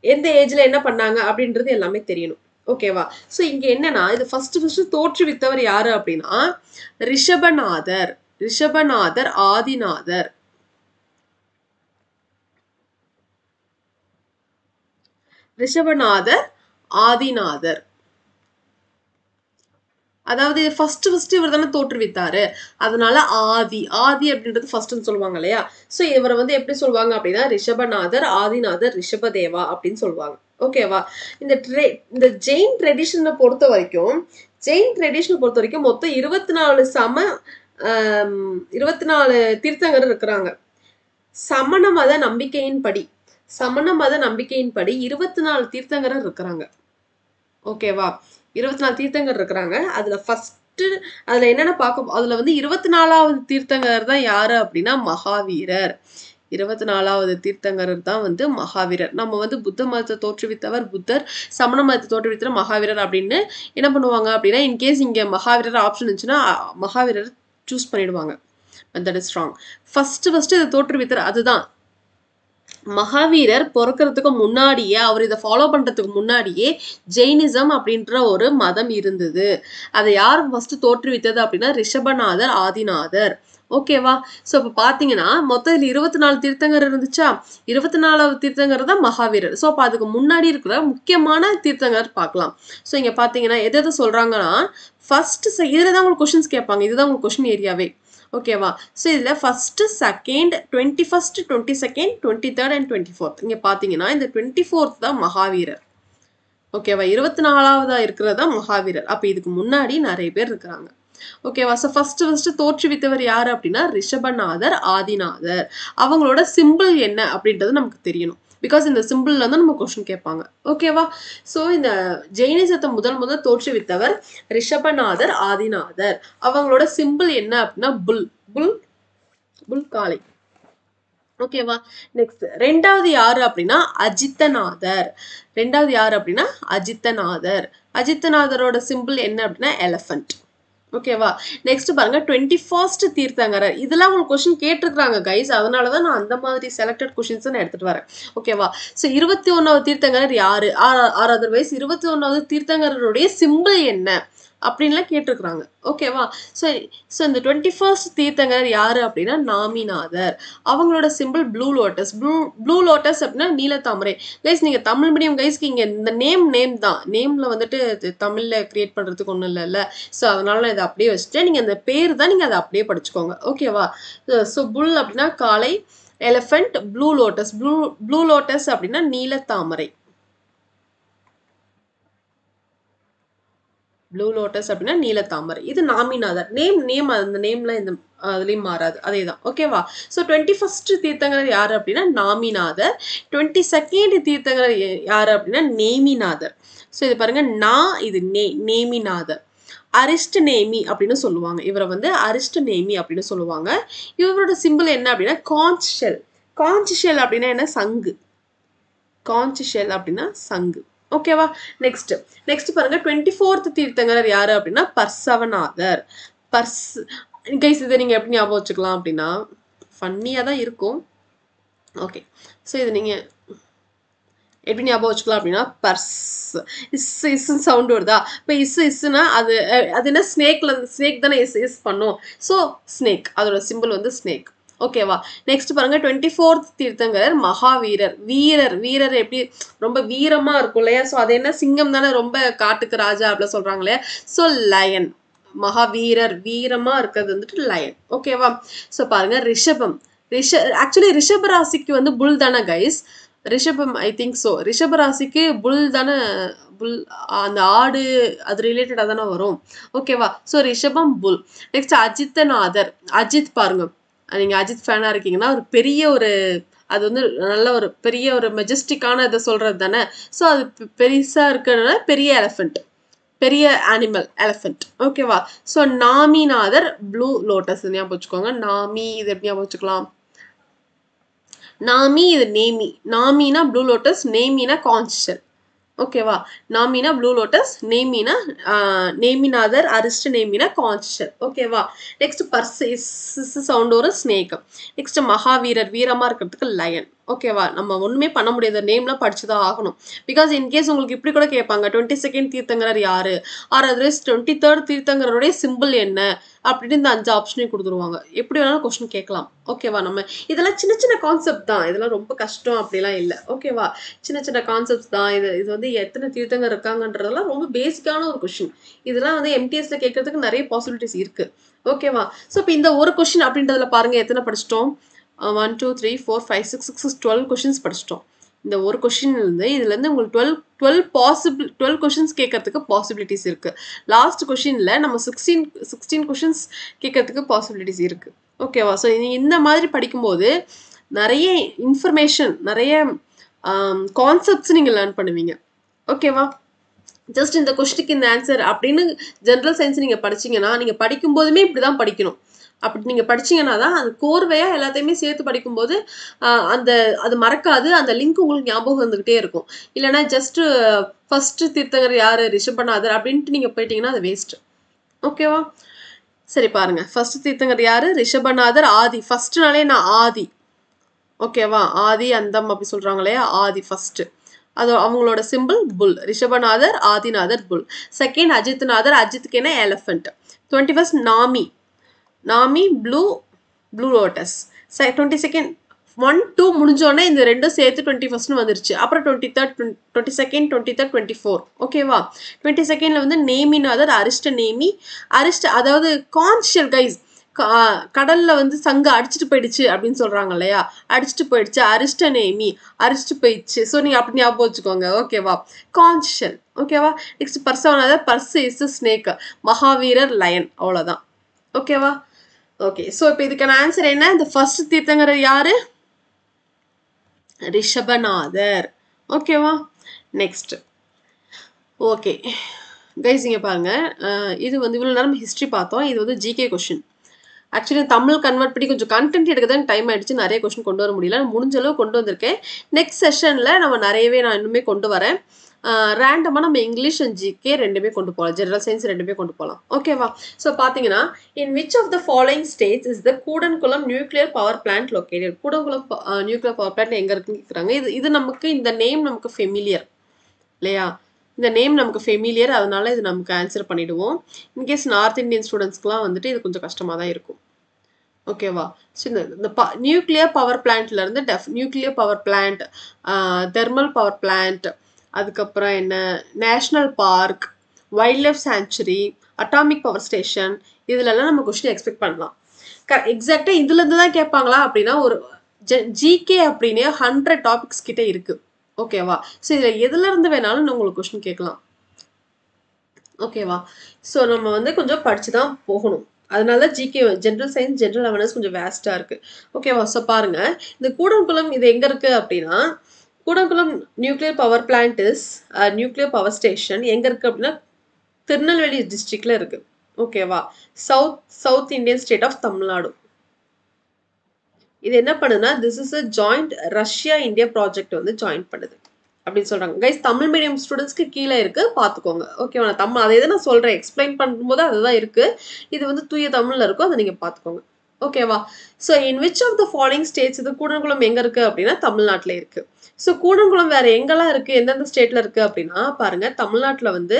எந்த ஏஜ்ல என்ன பண்ணாங்க அப்படின்றது எல்லாமே தெரியணும். ஓகேவா? ஸோ இங்க என்னன்னா, இது ஃபர்ஸ்ட் தோற்றுவித்தவர் யாரு அப்படின்னா ரிஷபநாதர், ஆதிநாதர். ரிஷபநாதர், ஆதிநாதர். அதாவது ஃபர்ஸ்ட் இவர் தானே தோற்றுவித்தாரு, அதனால ஆதி அப்படின்றது ஃபர்ஸ்ட்னு சொல்லுவாங்க இல்லையா? ஸோ இவரை வந்து எப்படி சொல்லுவாங்க அப்படின்னா ரிஷபநாதர், ஆதிநாதர், ரிஷபதேவா அப்படின்னு சொல்லுவாங்க. ஓகேவா? இந்த ஜெயின் ட்ரெடிஷனை பொறுத்த வரைக்கும் மொத்தம் 24 தீர்த்தங்கர் இருக்கிறாங்க. சமண மத நம்பிக்கையின்படி 24 தீர்த்தங்கரர் இருக்கிறாங்க. ஓகேவா? 24 தீர்த்தங்கர் இருக்கிறாங்க. அதுல என்னென்ன பார்க்க, அதுல வந்து 24வது தீர்த்தங்கர் தான் யாரு அப்படின்னா மகாவீரர். 24வது தீர்த்தங்கரர் தான் வந்து மகாவீரர். நம்ம வந்து புத்த மதத்தை தோற்றுவித்தவர் புத்தர், சமண மதத்தை தோற்றுவித்தவர் மகாவீரர் அப்படின்னு என்ன பண்ணுவாங்க அப்படின்னா, இன்கேஸ் இங்கே மகாவீரர் ஆப்ஷன் இருந்துச்சுன்னா மகாவீரர் சூஸ் பண்ணிடுவாங்க. That is wrong. ஃபர்ஸ்ட் இதை தோற்றுவித்தர் அதுதான் மகாவீரர் பிறக்கிறதுக்கு முன்னாடியே, அவர் இதை ஃபாலோ பண்றதுக்கு முன்னாடியே ஜெயினிசம் அப்படின்ற ஒரு மதம் இருந்தது. அதை யார் ஃபர்ஸ்ட் தோற்றுவித்தது அப்படின்னா ரிஷபநாதர் ஆதிநாதர். ஓகேவா? ஸோ இப்போ பார்த்தீங்கன்னா மொத்தத்தில் 24 தீர்த்தங்கர் இருந்துச்சா, 24வது தீர்த்தங்கர் தான் மகாவீரர். ஸோ அப்போ அதுக்கு முன்னாடி இருக்கிற முக்கியமான தீர்த்தங்கர் பார்க்கலாம். ஸோ இங்கே பார்த்தீங்கன்னா எது சொல்றாங்கன்னா ஃபர்ஸ்ட் இதில் தான் உங்களுக்கு கொஸ்டின்ஸ் கேட்பாங்க. இதுதான் உங்களுக்கு கொஸ்டின் ஏரியாவே. ஓகேவா? ஸோ இதில் first second 21st 22nd 23rd and 24th இங்கே பார்த்தீங்கன்னா இந்த 24th தான் மகாவீரர். ஓகேவா? 24வதா இருக்கிறது தான் மகாவீரர். அப்போ இதுக்கு முன்னாடி நிறைய பேர் இருக்கிறாங்க. ஓகேவா? ஸோ ஃபர்ஸ்ட் தோற்றுவித்தவர் யார் அப்படின்னா ரிஷபநாதர் ஆதிநாதர். அவங்களோட சிம்பிள் என்ன அப்படின்றது நமக்கு தெரியணும். பிகாஸ் இந்த சிம்பிள்ல வந்து நம்ம கொஸ்டின் கேட்பாங்க. ஓகேவா? ஸோ இந்த ஜெயினிசத்தை முதல் தோற்றுவித்தவர் ரிஷபநாதர் ஆதிநாதர். அவங்களோட சிம்பிள் என்ன அப்படின்னா புல் புல் புல் காளை. ஓகேவா? நெக்ஸ்ட் ரெண்டாவது யாரு அப்படின்னா அஜித்தநாதர். ரெண்டாவது யாரு அப்படின்னா அஜித்தநாதர். அஜித்தநாதரோட சிம்பிள் என்ன அப்படின்னா எலஃபண்ட். ஓகேவா? நெக்ஸ்ட் பாருங்க 21st தீர்த்தங்கரர். இதெல்லாம் உங்களுக்கு கொஸ்டின் கேட்டிருக்காங்க கைஸ். அதனாலதான் நான் அந்த மாதிரி செலக்டட் கொஸ்டின்ஸ் நான் எடுத்துட்டு வரேன். ஓகேவா? ஸோ 21வது தீர்த்தங்கரர் யாரு? ஆர் அதர்வைஸ் 21வது தீர்த்தங்கரருடைய சிம்பிள் என்ன அப்படின்லாம் கேட்டிருக்கிறாங்க. ஓகேவா? ஸோ இந்த 21st தீர்த்தங்கரர் யாரு அப்படின்னா நாமிநாதர். அவங்களோட simple blue lotus. Blue lotus அப்படின்னா நீலத்தாமரை. கைஸ் நீங்க தமிழ் மீடியம் கைஸ்க்கு இங்க இந்த நேம் தான். நேம்ல வந்துட்டு தமிழ்ல கிரியேட் பண்றதுக்கு ஒன்றும் இல்லைல்ல. ஸோ அதனால நான் இதை அப்படியே வச்சுட்டு நீங்க அந்த பேர் தான் நீங்க அதை அப்படியே படிச்சுக்கோங்க. ஓகேவா? ஸோ புல் அப்படின்னா காளை, elephant, blue lotus. Blue lotus அப்படின்னா நீலத்தாமரை. ப்ளூ லோட்டஸ் அப்படின்னா நீலத்தாமரை. இது நாமிநாதர். நேம் அந்த நேம்ல இந்த அதுலயும் மாறாது. அதேதான். ஓகேவா? ஸோ 21st தீர்த்தங்கரர் யாரு அப்படின்னா நாமிநாதர். 22nd தீர்த்தங்கரர் யாரு அப்படின்னா நேமிநாதர். ஸோ இது பாருங்க இது நேமிநாதர். அரிஸ்டநேமி அப்படின்னு சொல்லுவாங்க. இவரை வந்து அரிஸ்டநேமி அப்படின்னு சொல்லுவாங்க. இவரோட சிம்பிள் என்ன அப்படின்னா காஞ்ச் ஷெல். காஞ்ச் ஷெல் அப்படின்னா என்ன? சங்கு. காஞ்ச் ஷெல் அப்படின்னா சங்கு. ஓகேவா? நெக்ஸ்ட் பாருங்க 24th தீர்த்தங்கரர் யாரு அப்படின்னா பர்சவநாதர். கைஸ் இதை நீங்க எப்படி ஞாபகம் வச்சுக்கலாம் அப்படின்னா ஃபன்னியா தான் இருக்கும். ஓகே, ஸோ இது நீங்க எப்படி ஞாபகம் வச்சுக்கலாம் அப்படின்னா இஸ் சவுண்ட் வருதா? இப்போ இஸ்னா அது என்ன? ஸ்னேக் தானே இஸ் பண்ணும். ஸோ ஸ்னேக், அதோட சிம்பிள் வந்து ஸ்னேக். ஓகேவா? நெக்ஸ்ட் பாருங்க 24th தீர்த்தங்கரர் மகாவீரர். வீரர் எப்படி ரொம்ப வீரமா இருக்கும் இல்லையா? ஸோ அது என்ன? சிங்கம் தானே, ரொம்ப காட்டுக்கு ராஜா அப்படின்னு சொல்றாங்க இல்லையா? So lion. மகாவீரர் வீரமா இருக்கிறது வந்துட்டு லயன். ஓகேவா? ஸோ பாருங்க ரிஷபம். ஆக்சுவலி ரிஷப ராசிக்கு வந்து புல் தானே கைஸ்? ரிஷபம் ஐ திங்க் ஸோ. ரிஷப ராசிக்கு புல் தானே. புல் அந்த ஆடு அது ரிலேட்டடாக தானே வரும். ஓகேவா? ஸோ ரிஷபம் புல். நெக்ஸ்ட் அஜித்தநாதர். அஜித் பாருங்க, நீங்க அஜித் ஃபேனா இருக்கீங்கன்னா ஒரு பெரிய அது வந்து நல்ல ஒரு பெரிய ஒரு மெஜஸ்டிக்கான இதை சொல்றது தானே. ஸோ அது பெருசா இருக்கிறதுனால பெரிய எலிஃபென்ட், பெரிய அனிமல் எலிஃபென்ட். ஓகேவா? ஸோ நாமிநாதர் ப்ளூ லோட்டஸ் ஞாபகம் வச்சுக்கோங்க. நாமி இது எப்படி ஞாபகம் வச்சுக்கலாம்? நாமி இது நேமி. நாமினா ப்ளூ லோட்டஸ், நேமினா காஞ்ச் ஷெல். ஓகேவா? நாமினா ப்ளூ லோட்டஸ், நேமினா நேமிநாதர், அரிஸ்டநேமினா காஞ்ச் ஷெல். ஓகேவா? நெக்ஸ்ட் சவுண்ட் ஒரு ஸ்னேக். நெக்ஸ்ட் மகாவீரர், வீரமா இருக்கிறதுக்கு லயன். ஓகேவா? நம்ம ஒண்ணுமே பண்ண முடியாது, நேம்லாம் படிச்சுதான் ஆகணும். பிகாஸ் இன்கேஸ் உங்களுக்கு இப்படி கூட கேட்பாங்க 22nd தீர்த்தங்கரர் யாரு, ஆர் அதர்வைஸ் 23rd தீர்த்தங்கரருடைய சிம்பிள் என்ன அப்படின்னு இந்த 5 ஆப்ஷனையும் கொடுத்துருவாங்க. எப்படி வேணாலும் கொஸ்டின் கேட்கலாம். ஓகேவா? நம்ம இதெல்லாம் சின்ன கான்செப்ட் தான், இதெல்லாம் ரொம்ப கஷ்டம் அப்படிலாம் இல்லை. ஓகேவா? சின்ன கான்செப்ட்ஸ் தான். இது வந்து எத்தனை தீர்த்தங்கர் இருக்காங்கன்றதெல்லாம் ரொம்ப பேசிக்கான ஒரு கொஸ்டின். இதெல்லாம் வந்து எம்டிஎஸ்ல கேட்கறதுக்கு நிறைய பாசிபிலிட்டிஸ் இருக்கு. ஓகேவா? ஸோ இப்போ இந்த ஒரு கொஸ்டின் அப்படின்றதுல பாருங்க எத்தனை படிச்சிட்டோம். 1 2 3 4 5 6 12 கொஸ்டின்ஸ் படிச்சிட்டோம். இந்த ஒரு கொஸ்டின்லேருந்து இதுலேருந்து உங்களுக்கு 12 கொஸ்டின்ஸ் கேட்கறதுக்கு பாசிபிலிட்டிஸ் இருக்கு. லாஸ்ட் கொஸ்டின்ல நம்ம 16 கொஸ்டின்ஸ் கேட்கறதுக்கு பாசிபிலிட்டிஸ் இருக்கு. ஓகேவா? ஸோ இந்த மாதிரி படிக்கும்போது நிறைய இன்ஃபர்மேஷன், நிறைய கான்செப்ட்ஸ் நீங்கள் லேர்ன் பண்ணுவீங்க. ஓகேவா? ஜஸ்ட் இந்த கொஸ்டினுக்கு இந்த ஆன்சர் அப்படின்னு ஜென்ரல் சயின்ஸ் நீங்கள் படிச்சீங்கன்னா நீங்கள் படிக்கும் போதுமே இப்படி தான் படிக்கணும். அப்படி நீங்கள் படிச்சீங்கன்னா தான் அது கோர்வையாக எல்லாத்தையுமே சேர்த்து படிக்கும்போது அந்த அது மறக்காது, அந்த லிங்க் உங்களுக்கு ஞாபகம் வந்துக்கிட்டே இருக்கும். இல்லைன்னா ஜஸ்ட்டு ஃபர்ஸ்ட் தீர்த்தங்கர் யார் ரிஷபநாதர் அப்படின்ட்டு நீங்கள் போயிட்டீங்கன்னா அது வேஸ்ட். ஓகேவா? சரி பாருங்க, ஃபர்ஸ்ட் தீர்த்தங்கர் யாரு? ரிஷபநாதர். ஆதி ஃபர்ஸ்ட்னாலே நான் ஆதி. ஓகேவா? ஆதி அந்தம் அப்படி சொல்றாங்க இல்லையா, ஆதி ஃபர்ஸ்ட். அது அவங்களோட சிம்பிள் புல். ரிஷபநாதர், ஆதிநாதர், புல். செகண்ட் அஜித்நாதர். அஜித்துக்கு என்ன? Elephant. 21st Nami. Nami blue lotus. 22nd 1 2 முடிஞ்சோடனே இந்த ரெண்டும் சேர்த்து 21st வந்துருச்சு. அப்புறம் 23rd 22nd 23rd 24. ஓகேவா? 22nd வந்து நேமிநாதர். அரிஷ்ட நேமி. அரிஷ்ட அதாவது கான்ஷியல் கைஸ். கடல்ல வந்து சங்கு அடிச்சுட்டு போயிடுச்சு அப்படின்னு சொல்றாங்க இல்லையா, அடிச்சுட்டு போயிடுச்சு. அரிஷ்ட நேமி அரிச்சுட்டு போயிடுச்சு. ஸோ நீங்க அப்படி ஞாபகம் வச்சுக்கோங்க. ஓகேவா? கான்ஷியல். ஓகேவா? நெக்ஸ்ட் பர்சவநாதர். பர்ஸ் இஸ் ஸ்னேக். மகாவீரர் லயன். அவ்வளோதான். ஓகேவா? ஓகே. ஸோ இப்போ இதுக்கான ஆன்சர் என்ன? இந்த ஃபர்ஸ்ட் தீர்த்தங்கரர் யாரு? ரிஷபநாதர். ஓகேவா? நெக்ஸ்ட். ஓகே கைஸ், இங்கே பாருங்க, இது வந்து இவ்வளோ நேரம் ஹிஸ்ட்ரி பார்த்தோம். இது வந்து GK question. Actually Tamil convert பண்ணி கொஞ்சம் கண்டென்ட் எடுக்க தான் டைம் ஆயிடுச்சு. நிறைய கொஸ்டின் கொண்டு வர முடியல. முடிஞ்ச அளவு கொண்டு வந்திருக்கேன். நெக்ஸ்ட் செஷனில் நம்ம நிறையவே நான் இன்னுமே கொண்டு வரேன். ரேண்டமாக நம்ம இங்கிலீஷ் அண்ட் ஜிகே ரெண்டுமே கொண்டு போகலாம். ஜெனரல் சயின்ஸ் ரெண்டுமே கொண்டு போகலாம். ஓகேவா? ஸோ பார்த்தீங்கன்னா, in which of the following states is the Kudankulam nuclear power plant located? Kudankulam nuclear power plant எங்கே இருக்குன்னு கேட்குறாங்க. இது நமக்கு இந்த நேம் நமக்கு ஃபெமிலியர் இல்லையா? இந்த நேம் நமக்கு ஃபெமிலியர், அதனால இது நமக்கு ஆன்சர் பண்ணிடுவோம். இன்கேஸ் நார்த் இந்தியன் ஸ்டூடெண்ட்ஸ்க்குலாம் வந்துட்டு இது கொஞ்சம் கஷ்டமாக தான் இருக்கும். ஓகேவா? ஸோ இந்த நியூக்ளியர் பவர் பிளான்ட்லேருந்து nuclear power plant, thermal power plant, அதுக்கப்புறம் என்ன, national park, wild life sanctuary, atomic power station, இதுலலாம் நம்ம கொஸ்டின் எக்ஸ்பெக்ட் பண்ணலாம். எக்ஸாக்டாக இதுலேருந்து தான் கேட்பாங்களா அப்படின்னா, ஒரு ஜிகே அப்படின்னே 100 டாபிக்ஸ் கிட்டே இருக்குது. ஓகேவா? ஸோ இதில் எதுலேருந்து வேணாலும் உங்களுக்கு கொஸ்டின் கேட்கலாம். ஓகேவா? ஸோ நம்ம வந்து கொஞ்சம் படித்து தான் போகணும். அதனால GK general science general awareness கொஞ்சம் வேஸ்ட்டாக இருக்குது. ஓகேவா? ஸோ பாருங்கள், இந்த கூடன்குளம் இது எங்கே இருக்குது அப்படின்னா, Kudankulam nuclear power plant is nuclear power station எங்கே இருக்குது அப்படின்னா, திருநெல்வேலி டிஸ்ட்ரிக்டில் இருக்குது. ஓகேவா? South Indian state of Tamil Nadu. இது என்ன பண்ணுதுன்னா, this is a joint Russia India project வந்து ஜாயின் பண்ணுது அப்படின்னு சொல்கிறாங்க. கைஸ், தமிழ் மீடியம் ஸ்டூடெண்ட்ஸ்க்கு கீழே இருக்குது, பார்த்துக்கோங்க. ஓகேவா? நான் தமிழ் அதே தான் நான் சொல்கிறேன், எக்ஸ்பிளைன் பண்ணும்போது அதுதான் இருக்குது. இது வந்து தூய தமிழில் இருக்கும், அதை நீங்கள் பார்த்துக்கோங்க. ஓகேவா? So in which of the following states, இது கூடன்குளம் எங்கே இருக்குது அப்படின்னா தமிழ்நாட்டில் இருக்குது. ஸோ கூடன்குளம் வேறு எங்கெல்லாம் இருக்குது, எந்தெந்த ஸ்டேட்டில் இருக்குது அப்படின்னா பாருங்கள், தமிழ்நாட்டில் வந்து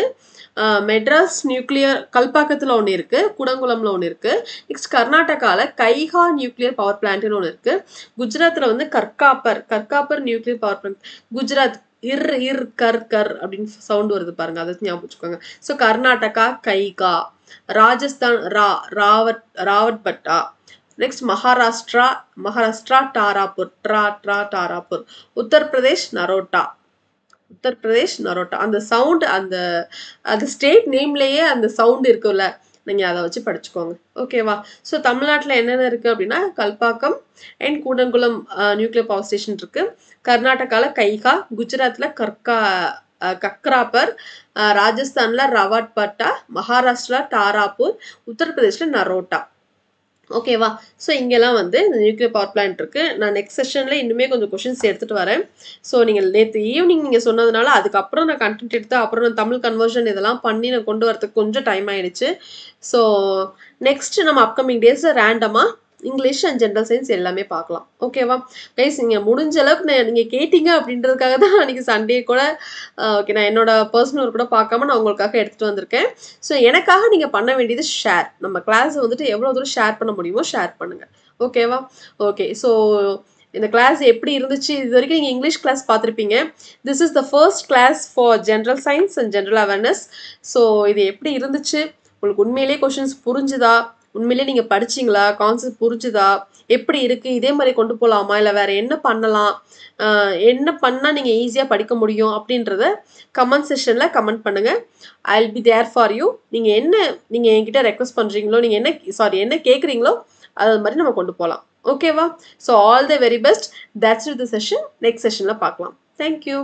மெட்ராஸ் நியூக்ளியர் கல்பாக்கத்தில் ஒன்று இருக்குது, கூடங்குளம்ல ஒன்று இருக்குது. நெக்ஸ்ட் கர்நாடகாவில் கைகா நியூக்ளியர் பவர் பிளான்ட்னு ஒன்று இருக்குது. குஜராத்தில் வந்து Kakrapar nuclear power plant. Gujarat கர் அப்படின்னு சவுண்ட் வருது பாருங்க, அதை ஞாபகம் வச்சுக்கோங்க. ஸோ கர்நாடகா கைகா, ராஜஸ்தான் ராவட்பட்டா. நெக்ஸ்ட் மகாராஷ்டிரா டாராபூர், டாராபூர். உத்தரப்பிரதேஷ் நரோட்டா. அந்த சவுண்ட், அந்த ஸ்டேட் நேம்லேயே அந்த சவுண்ட் இருக்குல்ல, நீங்கள் அதை வச்சு படிச்சுக்கோங்க. ஓகேவா? ஸோ தமிழ்நாட்டில் என்னென்ன இருக்குது அப்படின்னா, Kalpakkam and Kudankulam nuclear power station இருக்குது. கர்நாடகாவில் கைகா, குஜராத்தில் கக்ராப்பர், ராஜஸ்தானில் ரவாட்பட்டா, மகாராஷ்டிரா டாராப்பூர், உத்தரப்பிரதேஷில் நரோட்டா. ஓகேவா? ஸோ இங்கெல்லாம் வந்து இந்த நியூக்ளியர் பவர் பிளான்ட் இருக்குது. நான் நெக்ஸ்ட் செஷனில் இன்னுமே கொஞ்சம் கொஷின்ஸ் எடுத்துகிட்டு வரேன். ஸோ நீங்கள் நேற்று ஈவினிங் நீங்கள் சொன்னதுனால அதுக்கப்புறம் நான் கண்டென்ட் எடுத்து அப்புறம் நான் தமிழ் கன்வர்ஷன் இதெல்லாம் பண்ணி நான் கொண்டு வரதுக்கு கொஞ்சம் டைம் ஆகிடுச்சு. ஸோ நெக்ஸ்ட் நம்ம அப்கமிங் டேஸில் ரேண்டமாக இங்கிலீஷ் அண்ட் ஜென்ரல் சயின்ஸ் எல்லாமே பார்க்கலாம். ஓகேவா கைஸ்? நீங்கள் முடிஞ்ச அளவுக்கு நீங்கள் கேட்டிங்க அப்படின்றதுக்காக தான் அன்றைக்கி சண்டே கூட ஓகே நான் என்னோட பர்சனல் கூட பார்க்காம நான் உங்களுக்காக எடுத்துகிட்டு வந்திருக்கேன். ஸோ எனக்காக நீங்கள் பண்ண வேண்டியது ஷேர். நம்ம கிளாஸ் வந்துட்டு எவ்வளோ தூரம் ஷேர் பண்ண முடியுமோ ஷேர் பண்ணுங்கள். ஓகேவா? ஓகே. ஸோ இந்த கிளாஸ் எப்படி இருந்துச்சு? இது வரைக்கும் நீங்கள் இங்கிலீஷ் கிளாஸ் பார்த்துருப்பீங்க. This is the first class for general science and general awareness. So இது எப்படி இருந்துச்சு? உங்களுக்கு உண்மையிலேயே கொஷின்ஸ் புரிஞ்சுதா? உண்மையிலே நீங்கள் படிச்சிங்களா? கான்செப்ட் புரிஞ்சுதா? எப்படி இருக்குது? இதே மாதிரி கொண்டு போகலாமா, இல்லை வேறு என்ன பண்ணலாம், என்ன பண்ணால் நீங்கள் ஈஸியாக படிக்க முடியும் அப்படின்றத கமெண்ட் செஷனில் கமெண்ட் பண்ணுங்கள். I will be there for you. நீங்கள் என்கிட்ட ரெக்வஸ்ட் பண்ணுறீங்களோ, நீங்கள் என்ன கேட்குறீங்களோ அது மாதிரி நம்ம கொண்டு போகலாம். ஓகேவா? So all the very best. That's it the session. Next செஷனில் பார்க்கலாம். தேங்க்யூ.